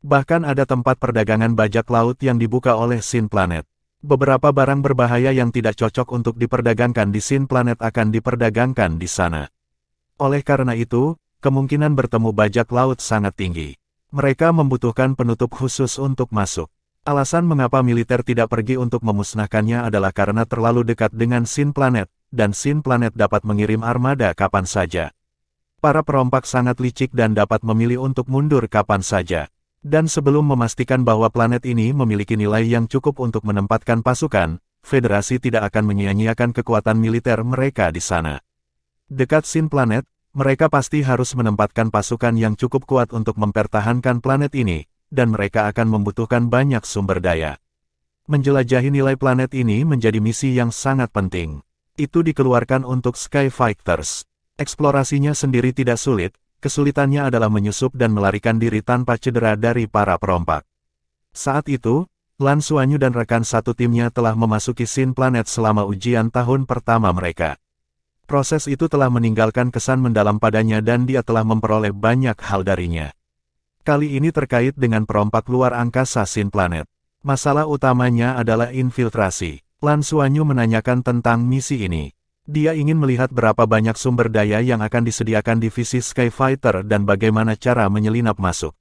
Bahkan ada tempat perdagangan bajak laut yang dibuka oleh Sin Planet. Beberapa barang berbahaya yang tidak cocok untuk diperdagangkan di Sin Planet akan diperdagangkan di sana. Oleh karena itu, kemungkinan bertemu bajak laut sangat tinggi. Mereka membutuhkan penutup khusus untuk masuk. Alasan mengapa militer tidak pergi untuk memusnahkannya adalah karena terlalu dekat dengan Sin Planet, dan Sin Planet dapat mengirim armada kapan saja. Para perompak sangat licik dan dapat memilih untuk mundur kapan saja. Dan sebelum memastikan bahwa planet ini memiliki nilai yang cukup untuk menempatkan pasukan, Federasi tidak akan menyia-nyiakan kekuatan militer mereka di sana. Dekat Sin Planet, mereka pasti harus menempatkan pasukan yang cukup kuat untuk mempertahankan planet ini, dan mereka akan membutuhkan banyak sumber daya. Menjelajahi nilai planet ini menjadi misi yang sangat penting. Itu dikeluarkan untuk Skyfighters. Eksplorasinya sendiri tidak sulit. Kesulitannya adalah menyusup dan melarikan diri tanpa cedera dari para perompak. Saat itu, Lan Xuanyu dan rekan satu timnya telah memasuki Sin Planet selama ujian tahun pertama mereka. Proses itu telah meninggalkan kesan mendalam padanya dan dia telah memperoleh banyak hal darinya. Kali ini terkait dengan perompak luar angkasa Sin Planet. Masalah utamanya adalah infiltrasi. Lan Xuanyu menanyakan tentang misi ini. Dia ingin melihat berapa banyak sumber daya yang akan disediakan divisi Skyfighter dan bagaimana cara menyelinap masuk.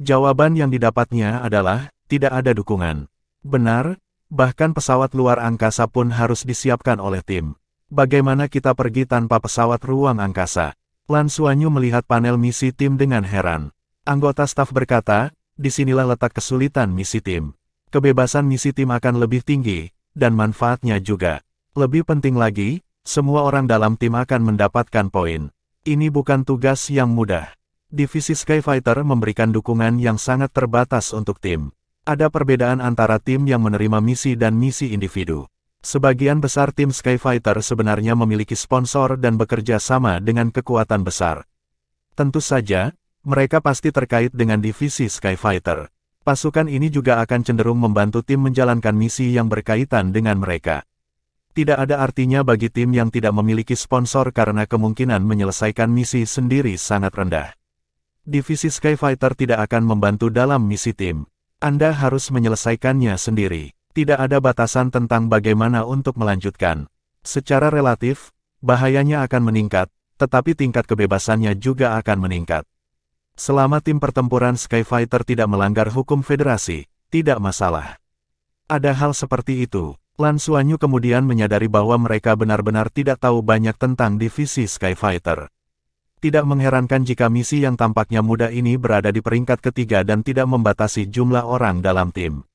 Jawaban yang didapatnya adalah, tidak ada dukungan. Benar, bahkan pesawat luar angkasa pun harus disiapkan oleh tim. Bagaimana kita pergi tanpa pesawat ruang angkasa? Lan Xuanyu melihat panel misi tim dengan heran. Anggota staf berkata, disinilah letak kesulitan misi tim. Kebebasan misi tim akan lebih tinggi, dan manfaatnya juga. Lebih penting lagi, semua orang dalam tim akan mendapatkan poin. Ini bukan tugas yang mudah. Divisi Skyfighter memberikan dukungan yang sangat terbatas untuk tim. Ada perbedaan antara tim yang menerima misi dan misi individu. Sebagian besar tim Skyfighter sebenarnya memiliki sponsor dan bekerja sama dengan kekuatan besar. Tentu saja, mereka pasti terkait dengan divisi Skyfighter. Pasukan ini juga akan cenderung membantu tim menjalankan misi yang berkaitan dengan mereka. Tidak ada artinya bagi tim yang tidak memiliki sponsor karena kemungkinan menyelesaikan misi sendiri sangat rendah. Divisi Skyfighter tidak akan membantu dalam misi tim. Anda harus menyelesaikannya sendiri. Tidak ada batasan tentang bagaimana untuk melanjutkan. Secara relatif, bahayanya akan meningkat, tetapi tingkat kebebasannya juga akan meningkat. Selama tim pertempuran Skyfighter tidak melanggar hukum Federasi, tidak masalah. Ada hal seperti itu. Lan Xuanyu kemudian menyadari bahwa mereka benar-benar tidak tahu banyak tentang divisi Skyfighter. Tidak mengherankan jika misi yang tampaknya mudah ini berada di peringkat ketiga dan tidak membatasi jumlah orang dalam tim.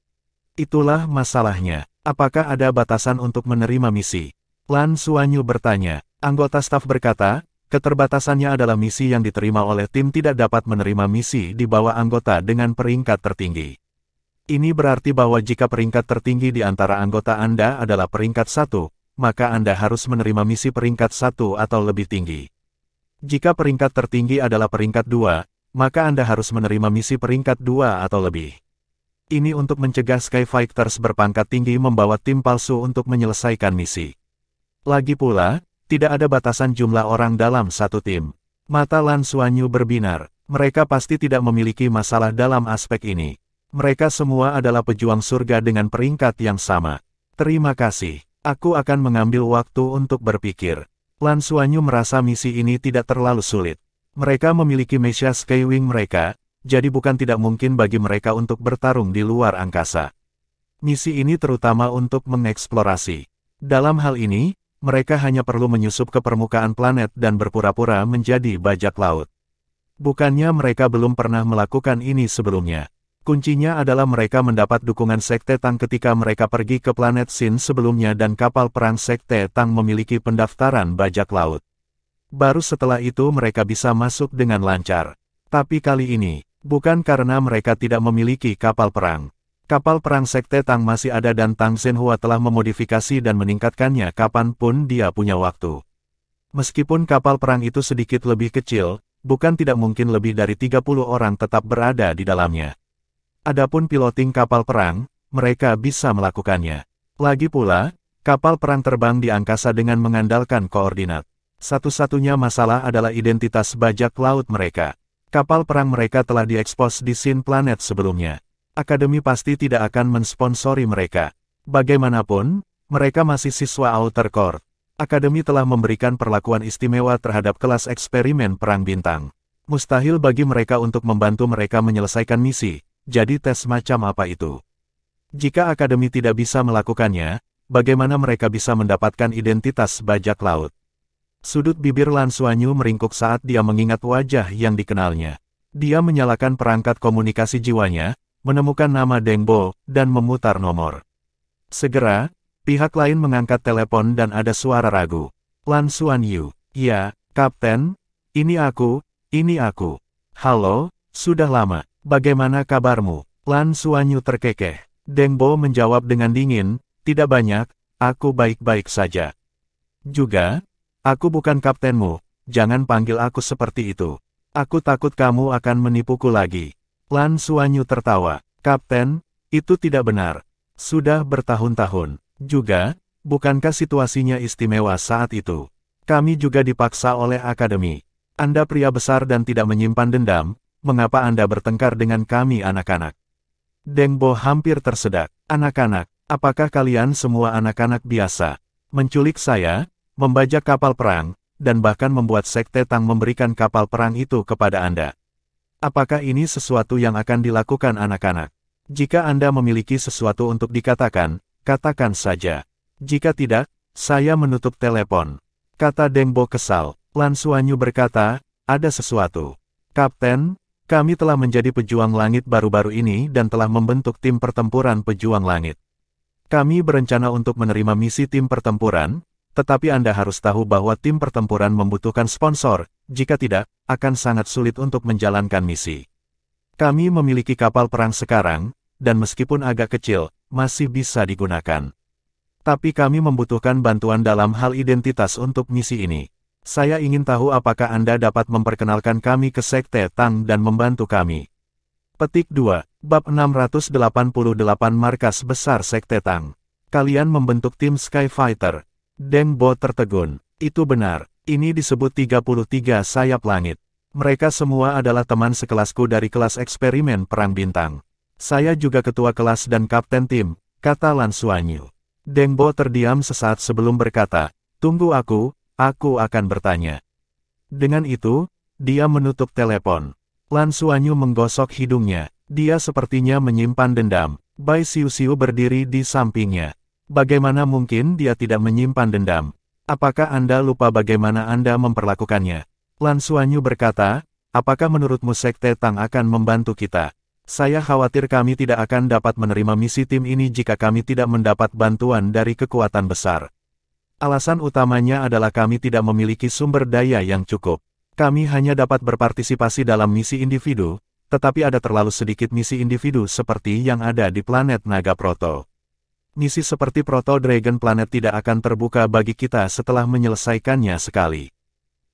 Itulah masalahnya. Apakah ada batasan untuk menerima misi? Lan Xuanyu bertanya. Anggota staf berkata, Keterbatasannya adalah misi yang diterima oleh tim tidak dapat menerima misi di bawah anggota dengan peringkat tertinggi. Ini berarti bahwa jika peringkat tertinggi di antara anggota Anda adalah peringkat 1, maka Anda harus menerima misi peringkat 1 atau lebih tinggi. Jika peringkat tertinggi adalah peringkat 2, maka Anda harus menerima misi peringkat 2 atau lebih. Ini untuk mencegah Skyfighters berpangkat tinggi membawa tim palsu untuk menyelesaikan misi. Lagi pula, tidak ada batasan jumlah orang dalam satu tim. Mata Lan Xuanyu berbinar. Mereka pasti tidak memiliki masalah dalam aspek ini. Mereka semua adalah pejuang surga dengan peringkat yang sama. Terima kasih. Aku akan mengambil waktu untuk berpikir. Lan Xuanyu merasa misi ini tidak terlalu sulit. Mereka memiliki Mecha Skywing mereka, jadi bukan tidak mungkin bagi mereka untuk bertarung di luar angkasa. Misi ini terutama untuk mengeksplorasi. Dalam hal ini, mereka hanya perlu menyusup ke permukaan planet dan berpura-pura menjadi bajak laut. Bukannya mereka belum pernah melakukan ini sebelumnya. Kuncinya adalah mereka mendapat dukungan Sekte Tang ketika mereka pergi ke planet Sin sebelumnya dan kapal perang Sekte Tang memiliki pendaftaran bajak laut. Baru setelah itu mereka bisa masuk dengan lancar. Tapi kali ini, bukan karena mereka tidak memiliki kapal perang. Kapal perang Sekte Tang masih ada dan Tang Zhenhua telah memodifikasi dan meningkatkannya kapanpun dia punya waktu. Meskipun kapal perang itu sedikit lebih kecil, bukan tidak mungkin lebih dari 30 orang tetap berada di dalamnya. Adapun piloting kapal perang, mereka bisa melakukannya. Lagi pula, kapal perang terbang di angkasa dengan mengandalkan koordinat. Satu-satunya masalah adalah identitas bajak laut mereka. Kapal perang mereka telah diekspos di Sin Planet sebelumnya. Akademi pasti tidak akan mensponsori mereka. Bagaimanapun, mereka masih siswa Outer Court. Akademi telah memberikan perlakuan istimewa terhadap kelas eksperimen perang bintang. Mustahil bagi mereka untuk membantu mereka menyelesaikan misi. Jadi tes macam apa itu? Jika Akademi tidak bisa melakukannya, bagaimana mereka bisa mendapatkan identitas bajak laut? Sudut bibir Lan Xuanyu meringkuk saat dia mengingat wajah yang dikenalnya. Dia menyalakan perangkat komunikasi jiwanya, menemukan nama Deng Bo, dan memutar nomor. Segera, pihak lain mengangkat telepon dan ada suara ragu. Lan Xuanyu, ya, Kapten, ini aku. Halo, sudah lama. Bagaimana kabarmu? Lan Xuanyu terkekeh. Deng Bo menjawab dengan dingin, tidak banyak, aku baik-baik saja. Juga, aku bukan kaptenmu, jangan panggil aku seperti itu. Aku takut kamu akan menipuku lagi. Lan Xuanyu tertawa. Kapten, itu tidak benar. Sudah bertahun-tahun. Juga, bukankah situasinya istimewa saat itu? Kami juga dipaksa oleh Akademi. Anda pria besar dan tidak menyimpan dendam. Mengapa Anda bertengkar dengan kami anak-anak? Deng Bo hampir tersedak. Anak-anak, apakah kalian semua anak-anak biasa? Menculik saya, membajak kapal perang, dan bahkan membuat Sekte Tang memberikan kapal perang itu kepada Anda. Apakah ini sesuatu yang akan dilakukan anak-anak? Jika Anda memiliki sesuatu untuk dikatakan, katakan saja. Jika tidak, saya menutup telepon. Kata Deng Bo kesal. Lan Xuanyu berkata, ada sesuatu. Kapten, kami telah menjadi pejuang langit baru-baru ini dan telah membentuk tim pertempuran pejuang langit. Kami berencana untuk menerima misi tim pertempuran, tetapi Anda harus tahu bahwa tim pertempuran membutuhkan sponsor, jika tidak, akan sangat sulit untuk menjalankan misi. Kami memiliki kapal perang sekarang, dan meskipun agak kecil, masih bisa digunakan. Tapi kami membutuhkan bantuan dalam hal identitas untuk misi ini. Saya ingin tahu apakah Anda dapat memperkenalkan kami ke Sekte Tang dan membantu kami. Petik 2, Bab 688 Markas Besar Sekte Tang. Kalian membentuk tim Skyfighter. Deng Bo tertegun. Itu benar, ini disebut 33 sayap langit. Mereka semua adalah teman sekelasku dari kelas eksperimen perang bintang. Saya juga ketua kelas dan kapten tim, kata Lan Xuanyu. Deng Bo terdiam sesaat sebelum berkata, tunggu aku akan bertanya. Dengan itu, dia menutup telepon. Lan Xuanyu menggosok hidungnya. Dia sepertinya menyimpan dendam. Bai Xiuxiu berdiri di sampingnya. Bagaimana mungkin dia tidak menyimpan dendam? Apakah Anda lupa bagaimana Anda memperlakukannya? Lan Xuanyu berkata, apakah menurutmu Sekte Tang akan membantu kita? Saya khawatir kami tidak akan dapat menerima misi tim ini jika kami tidak mendapat bantuan dari kekuatan besar. Alasan utamanya adalah kami tidak memiliki sumber daya yang cukup. Kami hanya dapat berpartisipasi dalam misi individu, tetapi ada terlalu sedikit misi individu seperti yang ada di planet Naga Proto. Misi seperti Proto Dragon Planet tidak akan terbuka bagi kita setelah menyelesaikannya sekali.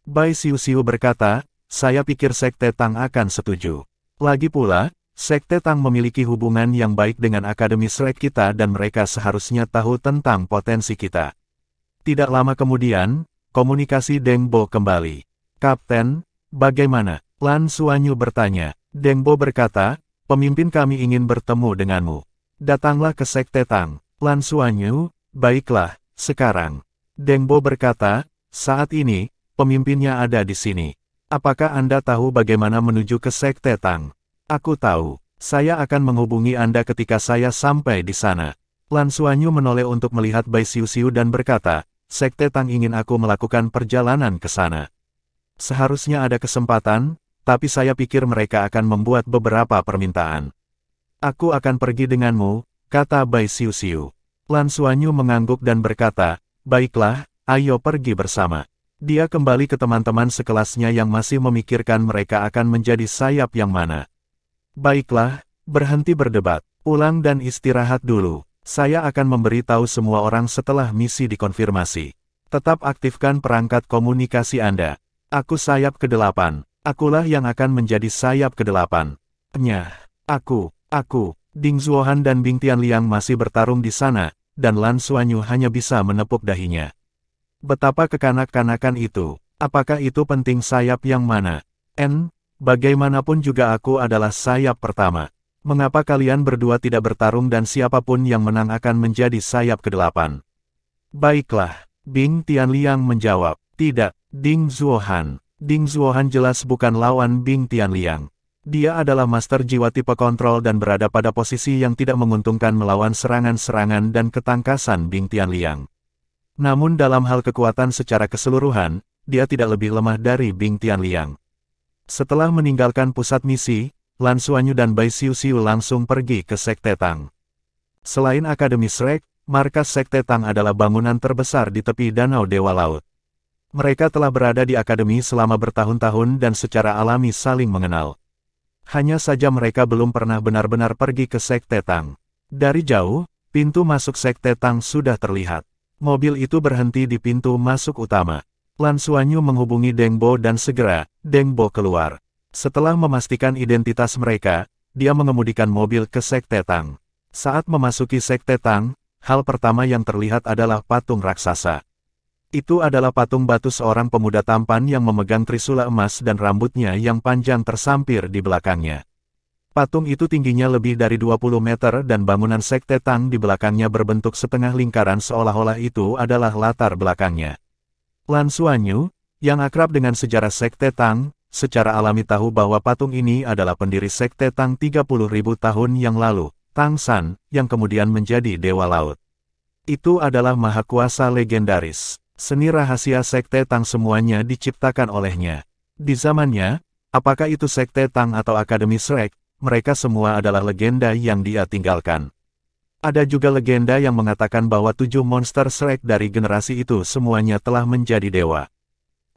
Bai Xiu berkata, saya pikir Sekte Tang akan setuju. Lagi pula, Sekte Tang memiliki hubungan yang baik dengan Akademi Shrek kita dan mereka seharusnya tahu tentang potensi kita. Tidak lama kemudian, komunikasi Deng Bo kembali. Kapten, bagaimana? Lan Xuanyu bertanya. Deng Bo berkata, pemimpin kami ingin bertemu denganmu. Datanglah ke Sekte Tang. Lan Xuanyu, baiklah, sekarang. Deng Bo berkata, saat ini, pemimpinnya ada di sini. Apakah Anda tahu bagaimana menuju ke Sekte Tang? Aku tahu. Saya akan menghubungi Anda ketika saya sampai di sana. Lan Xuanyu menoleh untuk melihat Bai Xiu dan berkata, Sekte Tang ingin aku melakukan perjalanan ke sana. Seharusnya ada kesempatan, tapi saya pikir mereka akan membuat beberapa permintaan. Aku akan pergi denganmu, kata Bai Xiu. Lan Xuanyu mengangguk dan berkata, baiklah, ayo pergi bersama. Dia kembali ke teman-teman sekelasnya yang masih memikirkan mereka akan menjadi sayap yang mana. Baiklah, berhenti berdebat, pulang dan istirahat dulu. Saya akan memberitahu semua orang setelah misi dikonfirmasi. Tetap aktifkan perangkat komunikasi Anda. Aku sayap ke-8. Akulah yang akan menjadi sayap ke-8. Nyah, aku, Ding Zuohan dan Bing Tianliang masih bertarung di sana, dan Lan Xuanyu hanya bisa menepuk dahinya. Betapa kekanak-kanakan itu. Apakah itu penting sayap yang mana? Bagaimanapun juga aku adalah sayap pertama. Mengapa kalian berdua tidak bertarung dan siapapun yang menang akan menjadi sayap ke-8? Baiklah, Bing Tianliang menjawab. Tidak, Ding Zuohan. Ding Zuohan jelas bukan lawan Bing Tianliang. Dia adalah master jiwa tipe kontrol dan berada pada posisi yang tidak menguntungkan melawan serangan-serangan dan ketangkasan Bing Tianliang. Namun dalam hal kekuatan secara keseluruhan, dia tidak lebih lemah dari Bing Tianliang. Setelah meninggalkan pusat misi, Lan Xuanyu dan Bai Xiu langsung pergi ke Sekte Tang. Selain Akademi Shrek, markas Sekte Tang adalah bangunan terbesar di tepi Danau Dewa Laut. Mereka telah berada di Akademi selama bertahun-tahun dan secara alami saling mengenal. Hanya saja mereka belum pernah benar-benar pergi ke Sekte Tang. Dari jauh, pintu masuk Sekte Tang sudah terlihat. Mobil itu berhenti di pintu masuk utama. Lan Xuanyu menghubungi Deng Bo dan segera, Deng Bo keluar. Setelah memastikan identitas mereka, dia mengemudikan mobil ke Sekte Tang. Saat memasuki Sekte Tang, hal pertama yang terlihat adalah patung raksasa. Itu adalah patung batu seorang pemuda tampan yang memegang trisula emas dan rambutnya yang panjang tersampir di belakangnya. Patung itu tingginya lebih dari 20 meter dan bangunan Sekte Tang di belakangnya berbentuk setengah lingkaran seolah-olah itu adalah latar belakangnya. Lan Xuanyu, yang akrab dengan sejarah Sekte Tang, secara alami tahu bahwa patung ini adalah pendiri Sekte Tang 30.000 tahun yang lalu, Tang San, yang kemudian menjadi Dewa Laut. Itu adalah maha kuasa legendaris. Seni rahasia Sekte Tang semuanya diciptakan olehnya. Di zamannya, apakah itu Sekte Tang atau Akademi Shrek, mereka semua adalah legenda yang dia tinggalkan. Ada juga legenda yang mengatakan bahwa 7 monster Shrek dari generasi itu semuanya telah menjadi dewa.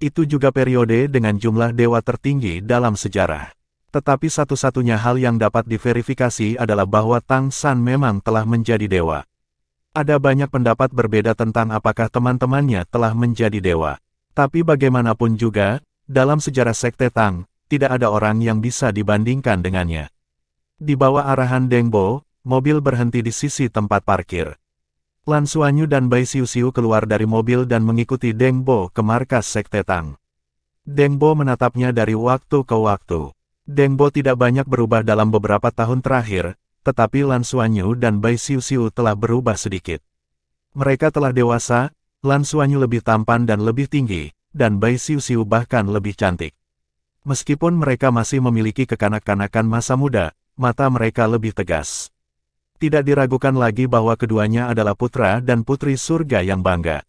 Itu juga periode dengan jumlah dewa tertinggi dalam sejarah. Tetapi satu-satunya hal yang dapat diverifikasi adalah bahwa Tang San memang telah menjadi dewa. Ada banyak pendapat berbeda tentang apakah teman-temannya telah menjadi dewa. Tapi bagaimanapun juga, dalam sejarah Sekte Tang, tidak ada orang yang bisa dibandingkan dengannya. Di bawah arahan Deng Bo, mobil berhenti di sisi tempat parkir. Lan Xuanyu dan Bai Xiu keluar dari mobil dan mengikuti Deng Bo ke markas Sekte Tang. Deng Bo menatapnya dari waktu ke waktu. Deng Bo tidak banyak berubah dalam beberapa tahun terakhir, tetapi Lan Xuanyu dan Bai Xiu telah berubah sedikit. Mereka telah dewasa, Lan Xuanyu lebih tampan dan lebih tinggi, dan Bai Xiu bahkan lebih cantik. Meskipun mereka masih memiliki kekanak-kanakan masa muda, mata mereka lebih tegas. Tidak diragukan lagi bahwa keduanya adalah putra dan putri surga yang bangga.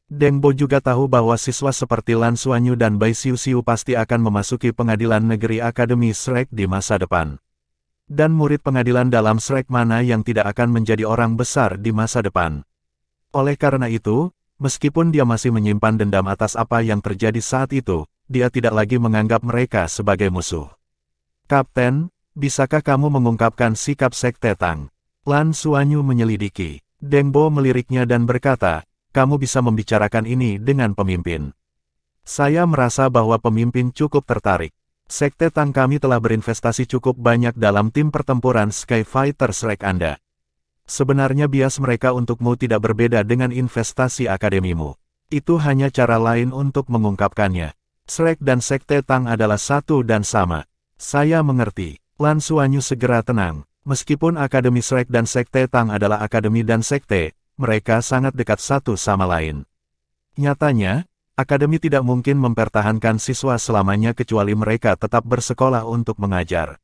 Deng Bo juga tahu bahwa siswa seperti Lan Xuanyu dan Bai Xiu pasti akan memasuki pengadilan negeri Akademi Shrek di masa depan. Dan murid pengadilan dalam Shrek mana yang tidak akan menjadi orang besar di masa depan. Oleh karena itu, Meskipun dia masih menyimpan dendam atas apa yang terjadi saat itu, dia tidak lagi menganggap mereka sebagai musuh. Kapten, bisakah kamu mengungkapkan sikap Sekte Tang? Lan Xuanyu menyelidiki. Deng Bo meliriknya dan berkata, kamu bisa membicarakan ini dengan pemimpin. Saya merasa bahwa pemimpin cukup tertarik. Sekte Tang kami telah berinvestasi cukup banyak dalam tim pertempuran Sky Fighter Shrek Anda. Sebenarnya bias mereka untukmu tidak berbeda dengan investasi akademimu. Itu hanya cara lain untuk mengungkapkannya. Shrek dan Sekte Tang adalah satu dan sama. Saya mengerti. Lan Xuanyu segera tenang. Meskipun Akademi Shrek dan Sekte Tang adalah akademi dan sekte, mereka sangat dekat satu sama lain. Nyatanya, akademi tidak mungkin mempertahankan siswa selamanya kecuali mereka tetap bersekolah untuk mengajar.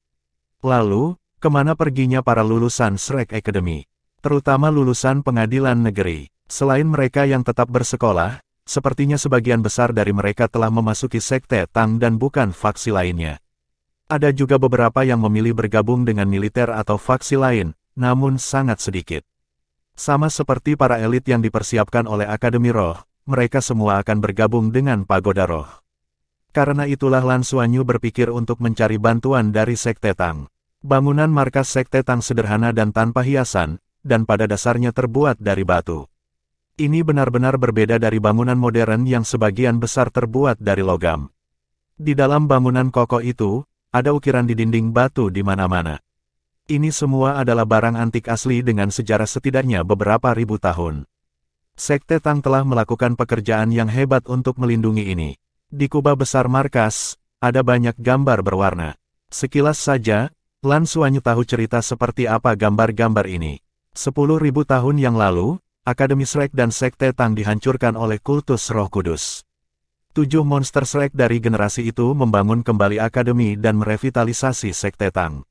Lalu, kemana perginya para lulusan Shrek Academy? Terutama lulusan pengadilan negeri. Selain mereka yang tetap bersekolah, sepertinya sebagian besar dari mereka telah memasuki Sekte Tang dan bukan faksi lainnya. Ada juga beberapa yang memilih bergabung dengan militer atau faksi lain, namun sangat sedikit. Sama seperti para elit yang dipersiapkan oleh Akademi Roh, mereka semua akan bergabung dengan Pagoda Roh. Karena itulah Lan Xuanyu berpikir untuk mencari bantuan dari Sekte Tang. Bangunan markas Sekte Tang sederhana dan tanpa hiasan, dan pada dasarnya terbuat dari batu. Ini benar-benar berbeda dari bangunan modern yang sebagian besar terbuat dari logam. Di dalam bangunan kokoh itu, ada ukiran di dinding batu di mana-mana. Ini semua adalah barang antik asli dengan sejarah setidaknya beberapa ribu tahun. Sekte Tang telah melakukan pekerjaan yang hebat untuk melindungi ini. Di kubah besar markas, ada banyak gambar berwarna. Sekilas saja, Lan Xuanyu tahu cerita seperti apa gambar-gambar ini. 10.000 tahun yang lalu, Akademi Shrek dan Sekte Tang dihancurkan oleh kultus Roh Kudus. 7 monster Shrek dari generasi itu membangun kembali akademi dan merevitalisasi Sekte Tang.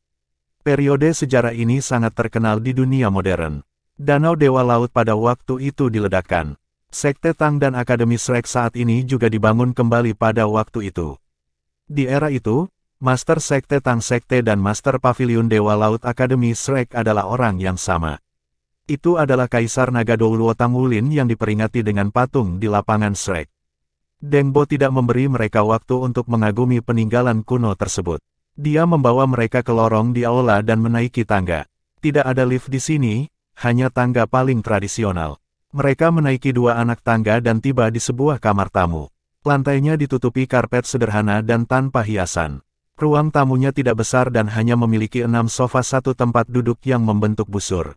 Periode sejarah ini sangat terkenal di dunia modern. Danau Dewa Laut pada waktu itu diledakkan. Sekte Tang dan Akademi Shrek saat ini juga dibangun kembali pada waktu itu. Di era itu, Master Sekte Tang Sekte dan Master Pavilion Dewa Laut Akademi Shrek adalah orang yang sama. Itu adalah Kaisar Naga Douluo Tang Wulin yang diperingati dengan patung di lapangan Shrek. Deng Bo tidak memberi mereka waktu untuk mengagumi peninggalan kuno tersebut. Dia membawa mereka ke lorong di aula dan menaiki tangga. Tidak ada lift di sini, hanya tangga paling tradisional. Mereka menaiki 2 anak tangga dan tiba di sebuah kamar tamu. Lantainya ditutupi karpet sederhana dan tanpa hiasan. Ruang tamunya tidak besar dan hanya memiliki 6 sofa 1 tempat duduk yang membentuk busur.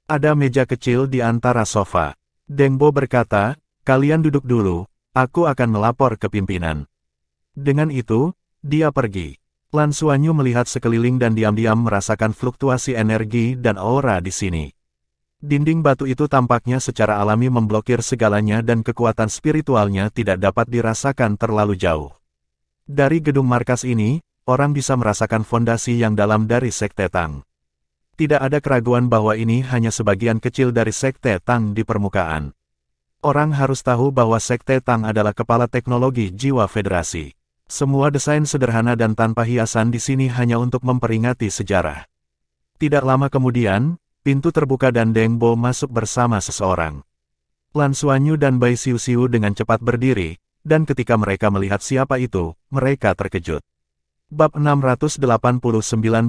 Ada meja kecil di antara sofa. Deng Bo berkata, kalian duduk dulu, aku akan melapor ke pimpinan. Dengan itu, dia pergi. Lan Xuanyu melihat sekeliling dan diam-diam merasakan fluktuasi energi dan aura di sini. Dinding batu itu tampaknya secara alami memblokir segalanya dan kekuatan spiritualnya tidak dapat dirasakan terlalu jauh. Dari gedung markas ini, orang bisa merasakan fondasi yang dalam dari Sekte Tang. Tidak ada keraguan bahwa ini hanya sebagian kecil dari Sekte Tang di permukaan. Orang harus tahu bahwa Sekte Tang adalah kepala teknologi jiwa federasi. Semua desain sederhana dan tanpa hiasan di sini hanya untuk memperingati sejarah. Tidak lama kemudian, pintu terbuka dan Deng Bo masuk bersama seseorang. Lan Xuanyu dan Bai Xiu dengan cepat berdiri, dan ketika mereka melihat siapa itu, mereka terkejut. Bab 689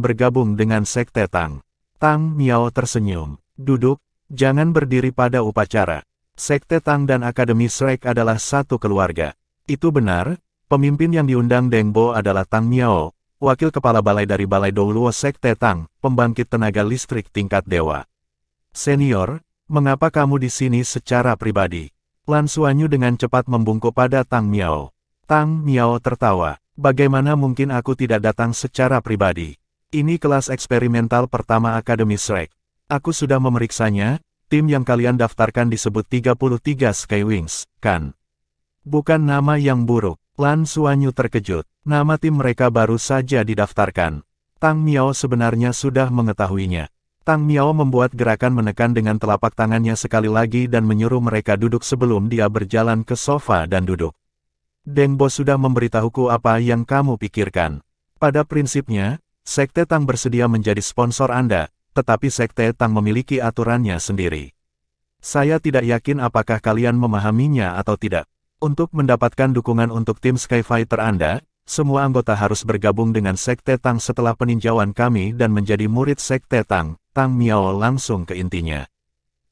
bergabung dengan Sekte Tang. Tang Miao tersenyum. Duduk, jangan berdiri pada upacara. Sekte Tang dan Akademi Shrek adalah satu keluarga. Itu benar, pemimpin yang diundang Deng Bo adalah Tang Miao, wakil kepala balai dari Balai Douluo Sekte Tang, pembangkit tenaga listrik tingkat dewa. Senior, mengapa kamu di sini secara pribadi? Lan Xuanyu dengan cepat membungkuk pada Tang Miao. Tang Miao tertawa. Bagaimana mungkin aku tidak datang secara pribadi? Ini kelas eksperimental pertama Akademi Shrek. Aku sudah memeriksanya, tim yang kalian daftarkan disebut 33 Skywings, kan? Bukan nama yang buruk. Lan Xuanyu terkejut. Nama tim mereka baru saja didaftarkan. Tang Miao sebenarnya sudah mengetahuinya. Tang Miao membuat gerakan menekan dengan telapak tangannya sekali lagi dan menyuruh mereka duduk sebelum dia berjalan ke sofa dan duduk. Deng Bo sudah memberitahuku apa yang kamu pikirkan. Pada prinsipnya, Sekte Tang bersedia menjadi sponsor Anda, tetapi Sekte Tang memiliki aturannya sendiri. Saya tidak yakin apakah kalian memahaminya atau tidak. Untuk mendapatkan dukungan untuk tim Skyfighter Anda, semua anggota harus bergabung dengan Sekte Tang setelah peninjauan kami dan menjadi murid Sekte Tang. Tang Miao langsung ke intinya.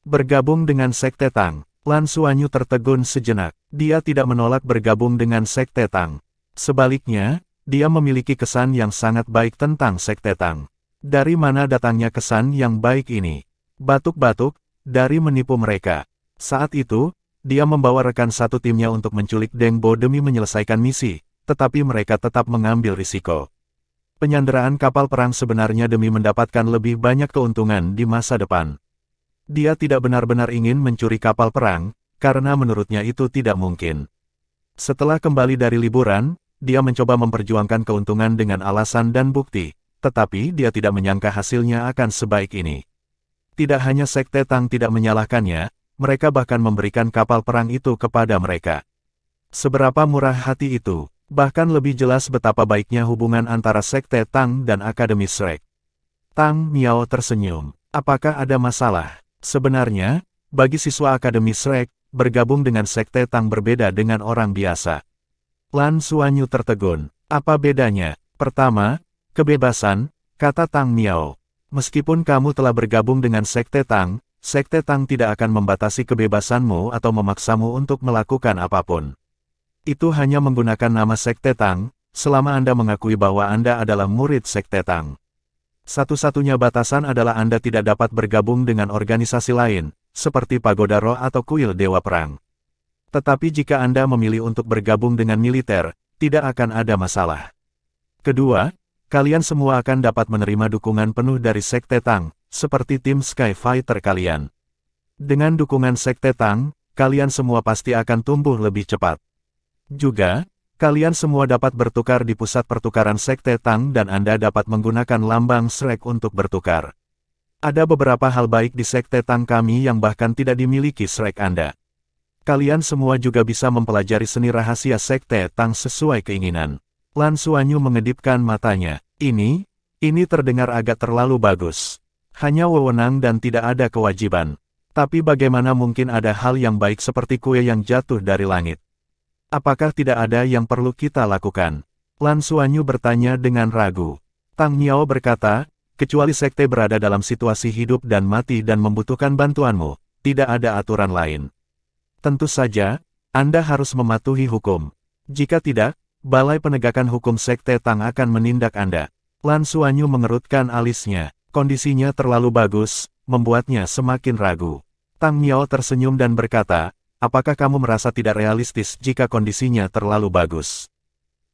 Bergabung dengan Sekte Tang. Lan Xuanyu tertegun sejenak. Dia tidak menolak bergabung dengan Sekte Tang. Sebaliknya, dia memiliki kesan yang sangat baik tentang Sekte Tang. Dari mana datangnya kesan yang baik ini? Batuk-batuk, dari menipu mereka. Saat itu, dia membawa rekan satu timnya untuk menculik Deng Bo demi menyelesaikan misi, tetapi mereka tetap mengambil risiko. Penyanderaan kapal perang sebenarnya demi mendapatkan lebih banyak keuntungan di masa depan. Dia tidak benar-benar ingin mencuri kapal perang, karena menurutnya itu tidak mungkin. Setelah kembali dari liburan, dia mencoba memperjuangkan keuntungan dengan alasan dan bukti, tetapi dia tidak menyangka hasilnya akan sebaik ini. Tidak hanya Sekte Tang tidak menyalahkannya, mereka bahkan memberikan kapal perang itu kepada mereka. Seberapa murah hati itu, bahkan lebih jelas betapa baiknya hubungan antara Sekte Tang dan Akademi Shrek. Tang Miao tersenyum. Apakah ada masalah? Sebenarnya, bagi siswa Akademi Shrek, bergabung dengan Sekte Tang berbeda dengan orang biasa. Lan Xuanyu tertegun. Apa bedanya? Pertama, kebebasan, kata Tang Miao. Meskipun kamu telah bergabung dengan Sekte Tang tidak akan membatasi kebebasanmu atau memaksamu untuk melakukan apapun. Itu hanya menggunakan nama Sekte Tang, selama Anda mengakui bahwa Anda adalah murid Sekte Tang. Satu-satunya batasan adalah Anda tidak dapat bergabung dengan organisasi lain, seperti Pagoda Roh atau Kuil Dewa Perang. Tetapi jika Anda memilih untuk bergabung dengan militer, tidak akan ada masalah. Kedua, kalian semua akan dapat menerima dukungan penuh dari Sekte Tang, seperti tim Skyfighter kalian. Dengan dukungan Sekte Tang, kalian semua pasti akan tumbuh lebih cepat. Juga, kalian semua dapat bertukar di pusat pertukaran Sekte Tang dan Anda dapat menggunakan lambang Shrek untuk bertukar. Ada beberapa hal baik di Sekte Tang kami yang bahkan tidak dimiliki Shrek Anda. Kalian semua juga bisa mempelajari seni rahasia Sekte Tang sesuai keinginan. Lan Xuanyu mengedipkan matanya. Ini terdengar agak terlalu bagus. Hanya wewenang dan tidak ada kewajiban. Tapi bagaimana mungkin ada hal yang baik seperti kue yang jatuh dari langit? Apakah tidak ada yang perlu kita lakukan? Lan Xuanyu bertanya dengan ragu. Tang Miao berkata, kecuali sekte berada dalam situasi hidup dan mati dan membutuhkan bantuanmu, tidak ada aturan lain. Tentu saja, Anda harus mematuhi hukum. Jika tidak, Balai Penegakan Hukum Sekte Tang akan menindak Anda. Lan Xuanyu mengerutkan alisnya. Kondisinya terlalu bagus, membuatnya semakin ragu. Tang Miao tersenyum dan berkata, apakah kamu merasa tidak realistis jika kondisinya terlalu bagus?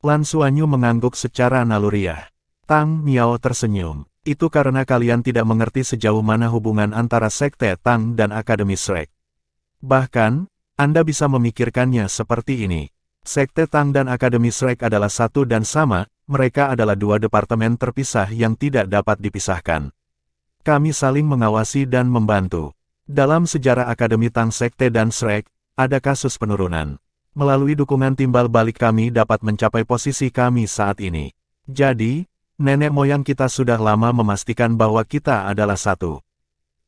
Lan Xuanyu mengangguk secara naluriah. Tang Miao tersenyum. Itu karena kalian tidak mengerti sejauh mana hubungan antara Sekte Tang dan Akademi Shrek. Bahkan, Anda bisa memikirkannya seperti ini. Sekte Tang dan Akademi Shrek adalah satu dan sama, mereka adalah dua departemen terpisah yang tidak dapat dipisahkan. Kami saling mengawasi dan membantu. Dalam sejarah Akademi Tang Sekte dan Shrek, ada kasus penurunan. Melalui dukungan timbal balik kami dapat mencapai posisi kami saat ini. Jadi, nenek moyang kita sudah lama memastikan bahwa kita adalah satu.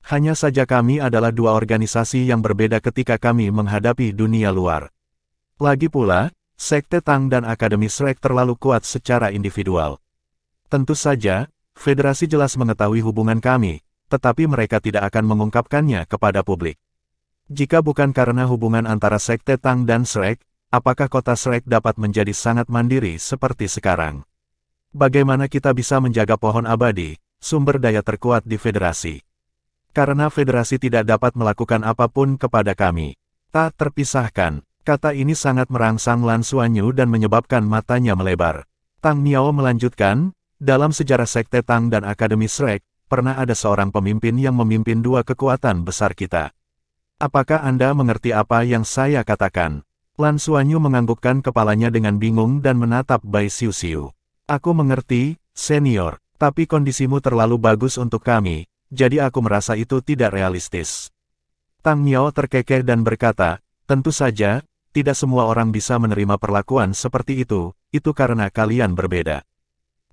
Hanya saja kami adalah dua organisasi yang berbeda ketika kami menghadapi dunia luar. Lagi pula, Sekte Tang dan Akademi Shrek terlalu kuat secara individual. Tentu saja, Federasi jelas mengetahui hubungan kami, tetapi mereka tidak akan mengungkapkannya kepada publik. Jika bukan karena hubungan antara Sekte Tang dan Shrek, apakah kota Shrek dapat menjadi sangat mandiri seperti sekarang? Bagaimana kita bisa menjaga pohon abadi, sumber daya terkuat di Federasi? Karena Federasi tidak dapat melakukan apapun kepada kami. Tak terpisahkan. Kata ini sangat merangsang Lan Xuanyu dan menyebabkan matanya melebar. Tang Miao melanjutkan, dalam sejarah Sekte Tang dan Akademi Shrek, pernah ada seorang pemimpin yang memimpin dua kekuatan besar kita. Apakah Anda mengerti apa yang saya katakan? Lan Xuanyu menganggukkan kepalanya dengan bingung dan menatap Bai Xiuxiu. Aku mengerti, senior, tapi kondisimu terlalu bagus untuk kami, jadi aku merasa itu tidak realistis. Tang Miao terkekeh dan berkata, tentu saja, tidak semua orang bisa menerima perlakuan seperti itu karena kalian berbeda.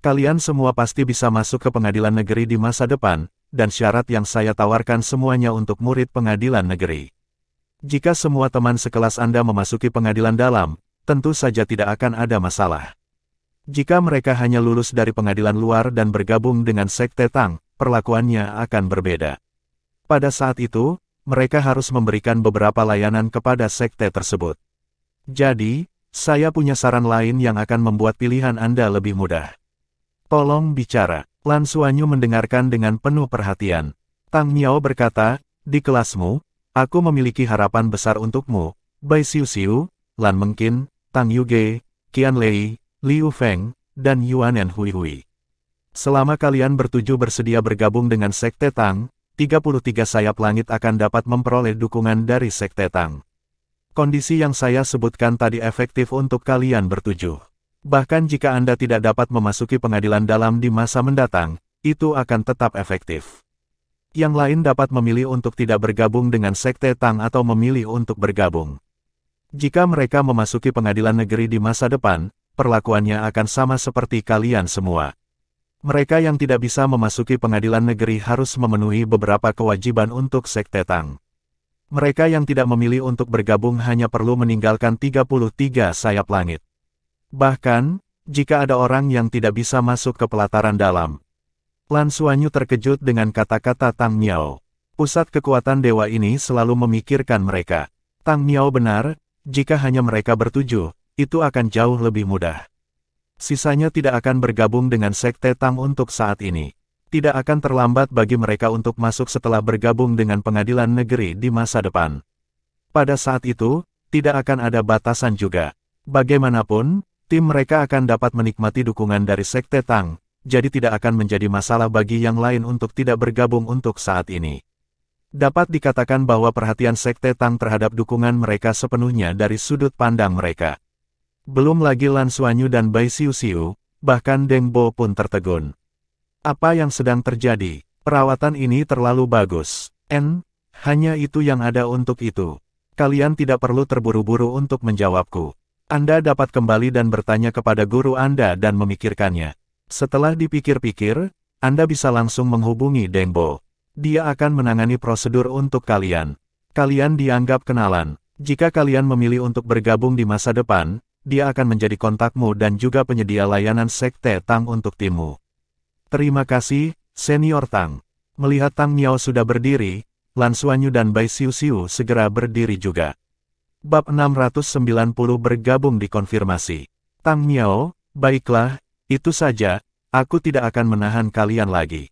Kalian semua pasti bisa masuk ke pengadilan negeri di masa depan, dan syarat yang saya tawarkan semuanya untuk murid pengadilan negeri. Jika semua teman sekelas Anda memasuki pengadilan dalam, tentu saja tidak akan ada masalah. Jika mereka hanya lulus dari pengadilan luar dan bergabung dengan Sekte Tang, perlakuannya akan berbeda. Pada saat itu, mereka harus memberikan beberapa layanan kepada sekte tersebut. Jadi, saya punya saran lain yang akan membuat pilihan Anda lebih mudah. Tolong bicara. Lan Xuanyu mendengarkan dengan penuh perhatian. Tang Miao berkata, di kelasmu, aku memiliki harapan besar untukmu, Bai Xiuxiu, Lan Mengqin, Tang Yuge, Qian Lei, Liu Feng, dan Yuanen Hui. Selama kalian bertujuh bersedia bergabung dengan Sekte Tang, 33 sayap langit akan dapat memperoleh dukungan dari Sekte Tang. Kondisi yang saya sebutkan tadi efektif untuk kalian bertujuh. Bahkan jika Anda tidak dapat memasuki pengadilan dalam di masa mendatang, itu akan tetap efektif. Yang lain dapat memilih untuk tidak bergabung dengan Sekte Tang atau memilih untuk bergabung. Jika mereka memasuki pengadilan negeri di masa depan, perlakuannya akan sama seperti kalian semua. Mereka yang tidak bisa memasuki pengadilan negeri harus memenuhi beberapa kewajiban untuk Sekte Tang. Mereka yang tidak memilih untuk bergabung hanya perlu meninggalkan 33 sayap langit. Bahkan, jika ada orang yang tidak bisa masuk ke pelataran dalam. Lan Xuanyu terkejut dengan kata-kata Tang Miao. Pusat kekuatan dewa ini selalu memikirkan mereka. Tang Miao benar, jika hanya mereka bertujuh, itu akan jauh lebih mudah. Sisanya tidak akan bergabung dengan Sekte Tang untuk saat ini. Tidak akan terlambat bagi mereka untuk masuk setelah bergabung dengan pengadilan negeri di masa depan. Pada saat itu, tidak akan ada batasan juga. Bagaimanapun, tim mereka akan dapat menikmati dukungan dari Sekte Tang, jadi tidak akan menjadi masalah bagi yang lain untuk tidak bergabung untuk saat ini. Dapat dikatakan bahwa perhatian Sekte Tang terhadap dukungan mereka sepenuhnya dari sudut pandang mereka. Belum lagi Lan Xuanyu dan Bai Xiuxiu, bahkan Deng Bo pun tertegun. Apa yang sedang terjadi? Perawatan ini terlalu bagus. Hanya itu yang ada untuk itu. Kalian tidak perlu terburu-buru untuk menjawabku. Anda dapat kembali dan bertanya kepada guru Anda dan memikirkannya. Setelah dipikir-pikir, Anda bisa langsung menghubungi Deng Bo. Dia akan menangani prosedur untuk kalian. Kalian dianggap kenalan. Jika kalian memilih untuk bergabung di masa depan, dia akan menjadi kontakmu dan juga penyedia layanan Sekte Tang untuk timmu. Terima kasih, Senior Tang. Melihat Tang Miao sudah berdiri, Lan Xuanyu dan Bai Xiuxiu segera berdiri juga. Bab 690 bergabung dikonfirmasi. Tang Miao, baiklah, itu saja, aku tidak akan menahan kalian lagi.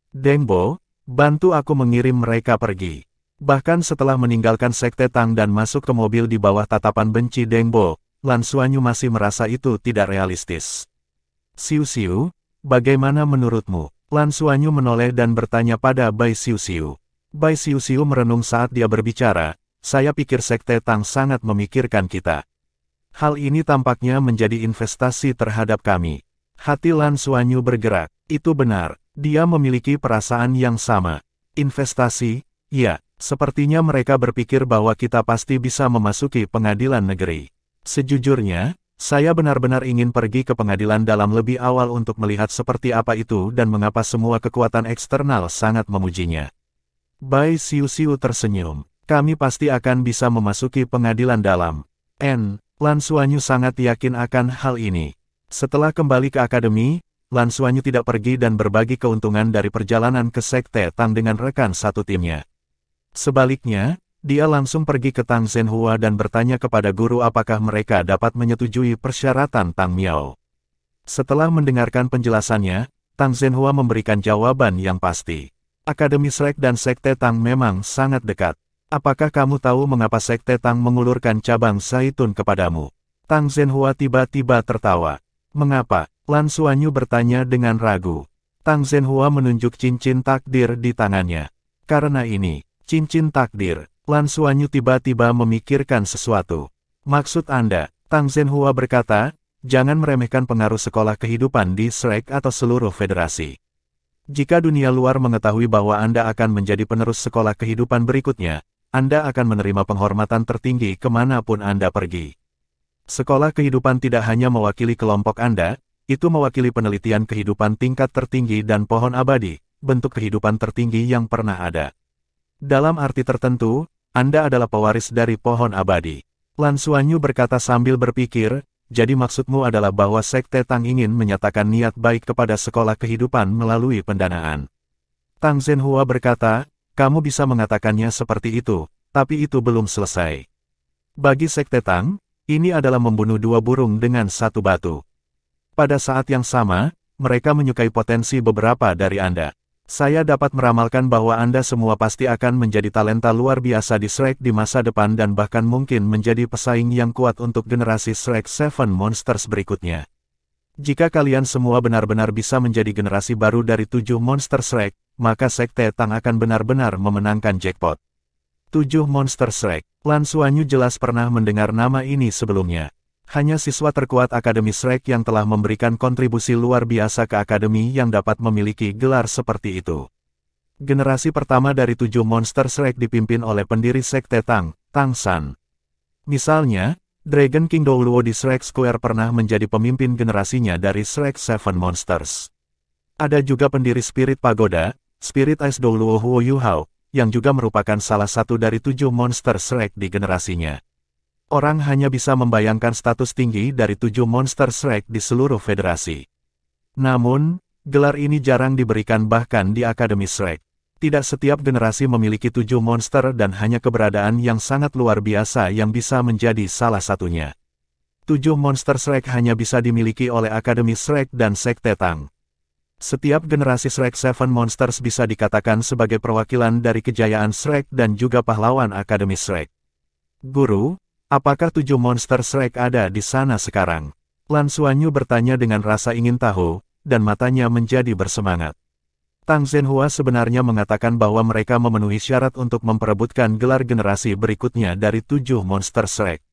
Deng Bo, bantu aku mengirim mereka pergi. Bahkan setelah meninggalkan Sekte Tang dan masuk ke mobil di bawah tatapan benci Deng Bo, Lan Xuanyu masih merasa itu tidak realistis. Xiuxiu, bagaimana menurutmu? Lan Xuanyu menoleh dan bertanya pada Bai Xiuxiu. Bai Xiuxiu merenung saat dia berbicara. Saya pikir Sekte Tang sangat memikirkan kita. Hal ini tampaknya menjadi investasi terhadap kami. Hati Lan Xuanyu bergerak. Itu benar, dia memiliki perasaan yang sama. Investasi? Ya, sepertinya mereka berpikir bahwa kita pasti bisa memasuki pengadilan negeri. Sejujurnya, saya benar-benar ingin pergi ke pengadilan dalam lebih awal untuk melihat seperti apa itu dan mengapa semua kekuatan eksternal sangat memujinya. Bai Xiuxiu tersenyum. Kami pasti akan bisa memasuki pengadilan dalam. Lan Xuanyu sangat yakin akan hal ini. Setelah kembali ke akademi, Lan Xuanyu tidak pergi dan berbagi keuntungan dari perjalanan ke Sekte Tang dengan rekan satu timnya. Sebaliknya, dia langsung pergi ke Tang Zhenhua dan bertanya kepada guru apakah mereka dapat menyetujui persyaratan Tang Miao. Setelah mendengarkan penjelasannya, Tang Zhenhua memberikan jawaban yang pasti. Akademi Shrek dan Sekte Tang memang sangat dekat. Apakah kamu tahu mengapa Sekte Tang mengulurkan cabang zaitun kepadamu? Tang Zhenhua tiba-tiba tertawa. Mengapa? Lan Xuanyu bertanya dengan ragu. Tang Zhenhua menunjuk cincin takdir di tangannya. Karena ini, cincin takdir. Lan Xuanyu tiba-tiba memikirkan sesuatu. Maksud Anda? Tang Zhenhua berkata, jangan meremehkan pengaruh sekolah kehidupan di Shrek atau seluruh federasi. Jika dunia luar mengetahui bahwa Anda akan menjadi penerus sekolah kehidupan berikutnya, Anda akan menerima penghormatan tertinggi kemanapun Anda pergi. Sekolah kehidupan tidak hanya mewakili kelompok Anda, itu mewakili penelitian kehidupan tingkat tertinggi dan pohon abadi, bentuk kehidupan tertinggi yang pernah ada. Dalam arti tertentu, Anda adalah pewaris dari pohon abadi. Lan Xuanyu berkata sambil berpikir, jadi maksudmu adalah bahwa Sekte Tang ingin menyatakan niat baik kepada sekolah kehidupan melalui pendanaan. Tang Zhenhua berkata, kamu bisa mengatakannya seperti itu, tapi itu belum selesai. Bagi Sekte Tang, ini adalah membunuh dua burung dengan satu batu. Pada saat yang sama, mereka menyukai potensi beberapa dari Anda. Saya dapat meramalkan bahwa Anda semua pasti akan menjadi talenta luar biasa di Shrek di masa depan dan bahkan mungkin menjadi pesaing yang kuat untuk generasi Shrek 7 Monsters berikutnya. Jika kalian semua benar-benar bisa menjadi generasi baru dari 7 Monster Shrek, maka Sekte Tang akan benar-benar memenangkan jackpot. 7 Monster Shrek. Lan Xuanyu jelas pernah mendengar nama ini sebelumnya. Hanya siswa terkuat Akademi Shrek yang telah memberikan kontribusi luar biasa ke Akademi yang dapat memiliki gelar seperti itu. Generasi pertama dari 7 Monster Shrek dipimpin oleh pendiri Sekte Tang, Tang San. Misalnya, Dragon King Douluo di Shrek Square pernah menjadi pemimpin generasinya dari Shrek 7 Monsters. Ada juga pendiri Spirit Pagoda, Spirit Ice Douluo Huo Yuhao, yang juga merupakan salah satu dari 7 Monster Shrek di generasinya. Orang hanya bisa membayangkan status tinggi dari 7 Monster Shrek di seluruh federasi. Namun, gelar ini jarang diberikan bahkan di Akademi Shrek. Tidak setiap generasi memiliki 7 monster dan hanya keberadaan yang sangat luar biasa yang bisa menjadi salah satunya. 7 Monster Shrek hanya bisa dimiliki oleh Akademi Shrek dan Sekte Tang. Setiap generasi Shrek 7 Monsters bisa dikatakan sebagai perwakilan dari kejayaan Shrek dan juga pahlawan Akademi Shrek. Guru, apakah 7 Monster Shrek ada di sana sekarang? Lan Xuanyu bertanya dengan rasa ingin tahu, dan matanya menjadi bersemangat. Tang Zhenhua sebenarnya mengatakan bahwa mereka memenuhi syarat untuk memperebutkan gelar generasi berikutnya dari 7 Monster Shrek.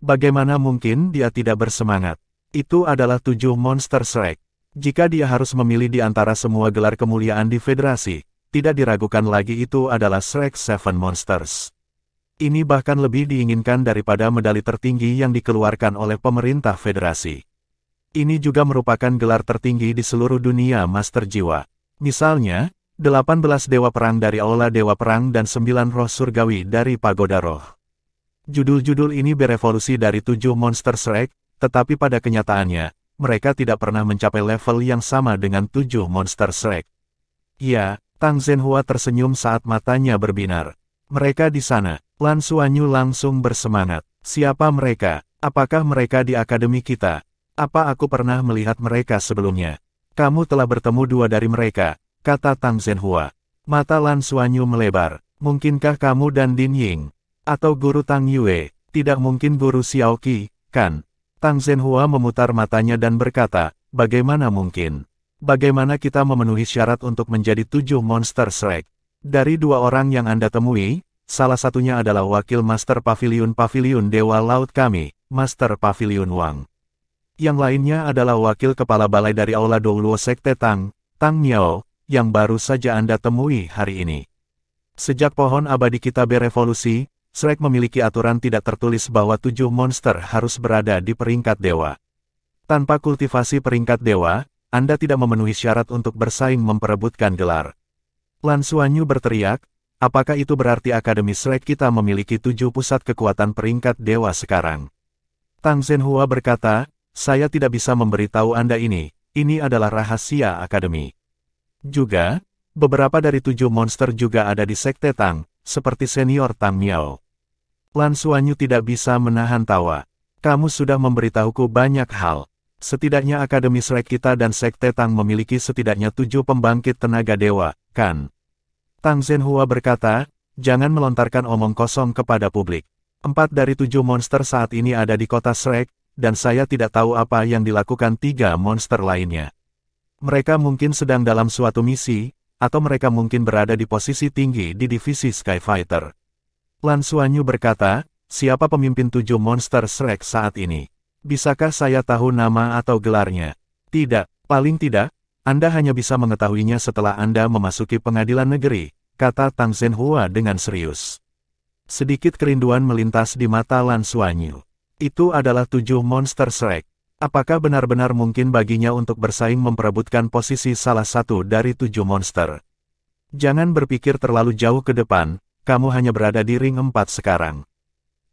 Bagaimana mungkin dia tidak bersemangat? Itu adalah 7 Monster Shrek. Jika dia harus memilih di antara semua gelar kemuliaan di federasi, tidak diragukan lagi itu adalah Shrek 7 Monsters. Ini bahkan lebih diinginkan daripada medali tertinggi yang dikeluarkan oleh pemerintah federasi. Ini juga merupakan gelar tertinggi di seluruh dunia Master Jiwa. Misalnya, 18 Dewa Perang dari Aula Dewa Perang dan 9 Roh Surgawi dari Pagoda Roh. Judul-judul ini berevolusi dari 7 Monster Shrek, tetapi pada kenyataannya, mereka tidak pernah mencapai level yang sama dengan 7 Monster Shrek. Ya, Tang Zhenhua tersenyum saat matanya berbinar. Mereka di sana. Lan Xuanyu langsung bersemangat. Siapa mereka? Apakah mereka di akademi kita? Apa aku pernah melihat mereka sebelumnya? Kamu telah bertemu dua dari mereka, kata Tang Zhenhua. Mata Lan Xuanyu melebar. Mungkinkah kamu dan Din Ying? Atau Guru Tang Yue? Tidak mungkin Guru Xiao Qi, kan? Tang Zhenhua memutar matanya dan berkata, bagaimana mungkin? Bagaimana kita memenuhi syarat untuk menjadi 7 Monster Shrek? Dari dua orang yang Anda temui, salah satunya adalah wakil Master Pavilion Dewa Laut kami, Master Pavilion Wang. Yang lainnya adalah wakil kepala balai dari Aula Douluo Sekte Tang, Tang Miao, yang baru saja Anda temui hari ini. Sejak pohon abadi kita berevolusi, Shrek memiliki aturan tidak tertulis bahwa 7 monster harus berada di peringkat dewa. Tanpa kultivasi peringkat dewa, Anda tidak memenuhi syarat untuk bersaing memperebutkan gelar. Lan Xuanyu berteriak, apakah itu berarti Akademi Shrek kita memiliki 7 pusat kekuatan peringkat dewa sekarang? Tang Zhenhua berkata, saya tidak bisa memberitahu Anda ini adalah rahasia Akademi. Juga, beberapa dari 7 monster juga ada di Sekte Tang, seperti senior Tang Miao. Lan Xuanyu tidak bisa menahan tawa. Kamu sudah memberitahuku banyak hal. Setidaknya Akademi Shrek kita dan Sekte Tang memiliki setidaknya 7 pembangkit tenaga dewa, kan? Tang Zhenhua berkata, jangan melontarkan omong kosong kepada publik. 4 dari 7 monster saat ini ada di kota Shrek, dan saya tidak tahu apa yang dilakukan 3 monster lainnya. Mereka mungkin sedang dalam suatu misi, atau mereka mungkin berada di posisi tinggi di divisi Skyfighter. Lan Xuanyu berkata, siapa pemimpin 7 monster Shrek saat ini? Bisakah saya tahu nama atau gelarnya? Tidak, paling tidak, Anda hanya bisa mengetahuinya setelah Anda memasuki pengadilan negeri, kata Tang Zhenhua dengan serius. Sedikit kerinduan melintas di mata Lan Xuanyu. Itu adalah 7 monster Shrek. Apakah benar-benar mungkin baginya untuk bersaing memperebutkan posisi salah satu dari 7 monster? Jangan berpikir terlalu jauh ke depan, kamu hanya berada di ring 4 sekarang.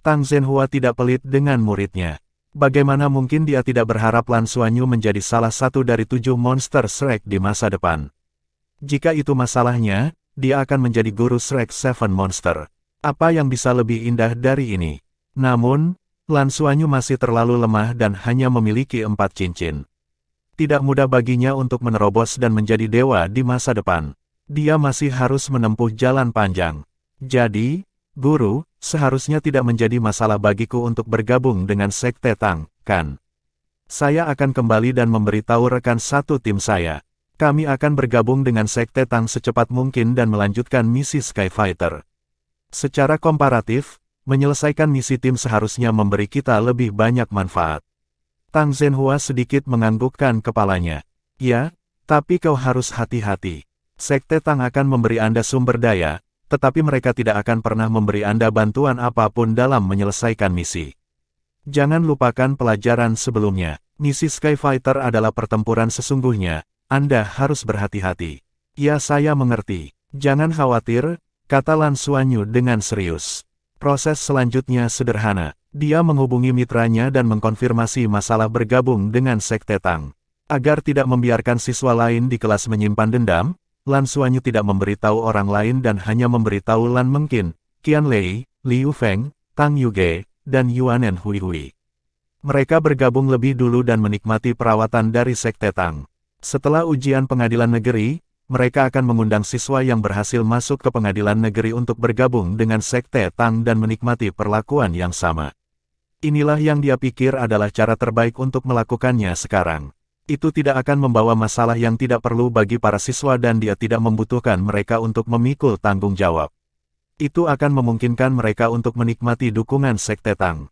Tang Zhenhua tidak pelit dengan muridnya. Bagaimana mungkin dia tidak berharap Lan Xuanyu menjadi salah satu dari 7 monster Shrek di masa depan? Jika itu masalahnya, dia akan menjadi guru Shrek 7 Monster. Apa yang bisa lebih indah dari ini? Namun, Lan Xuanyu masih terlalu lemah dan hanya memiliki 4 cincin. Tidak mudah baginya untuk menerobos dan menjadi dewa di masa depan. Dia masih harus menempuh jalan panjang. Jadi, guru, seharusnya tidak menjadi masalah bagiku untuk bergabung dengan Sekte Tang, kan? Saya akan kembali dan memberitahu rekan satu tim saya. Kami akan bergabung dengan Sekte Tang secepat mungkin dan melanjutkan misi Sky Fighter. Secara komparatif, menyelesaikan misi tim seharusnya memberi kita lebih banyak manfaat. Tang Zhenhua sedikit menganggukkan kepalanya. Ya, tapi kau harus hati-hati. Sekte Tang akan memberi Anda sumber daya, tetapi mereka tidak akan pernah memberi Anda bantuan apapun dalam menyelesaikan misi. Jangan lupakan pelajaran sebelumnya. Misi Sky Fighter adalah pertempuran sesungguhnya. Anda harus berhati-hati. Ya, saya mengerti. Jangan khawatir, kata Lan Xuanyu dengan serius. Proses selanjutnya sederhana. Dia menghubungi mitranya dan mengkonfirmasi masalah bergabung dengan Sekte Tang. Agar tidak membiarkan siswa lain di kelas menyimpan dendam, Lan Xuanyu tidak memberitahu orang lain dan hanya memberitahu Lan Mengqin, Qian Lei, Liu Feng, Tang Yuge, dan Yuanen Hui. Mereka bergabung lebih dulu dan menikmati perawatan dari Sekte Tang. Setelah ujian pengadilan negeri, mereka akan mengundang siswa yang berhasil masuk ke pengadilan negeri untuk bergabung dengan Sekte Tang dan menikmati perlakuan yang sama. Inilah yang dia pikir adalah cara terbaik untuk melakukannya sekarang. Itu tidak akan membawa masalah yang tidak perlu bagi para siswa dan dia tidak membutuhkan mereka untuk memikul tanggung jawab. Itu akan memungkinkan mereka untuk menikmati dukungan Sekte Tang.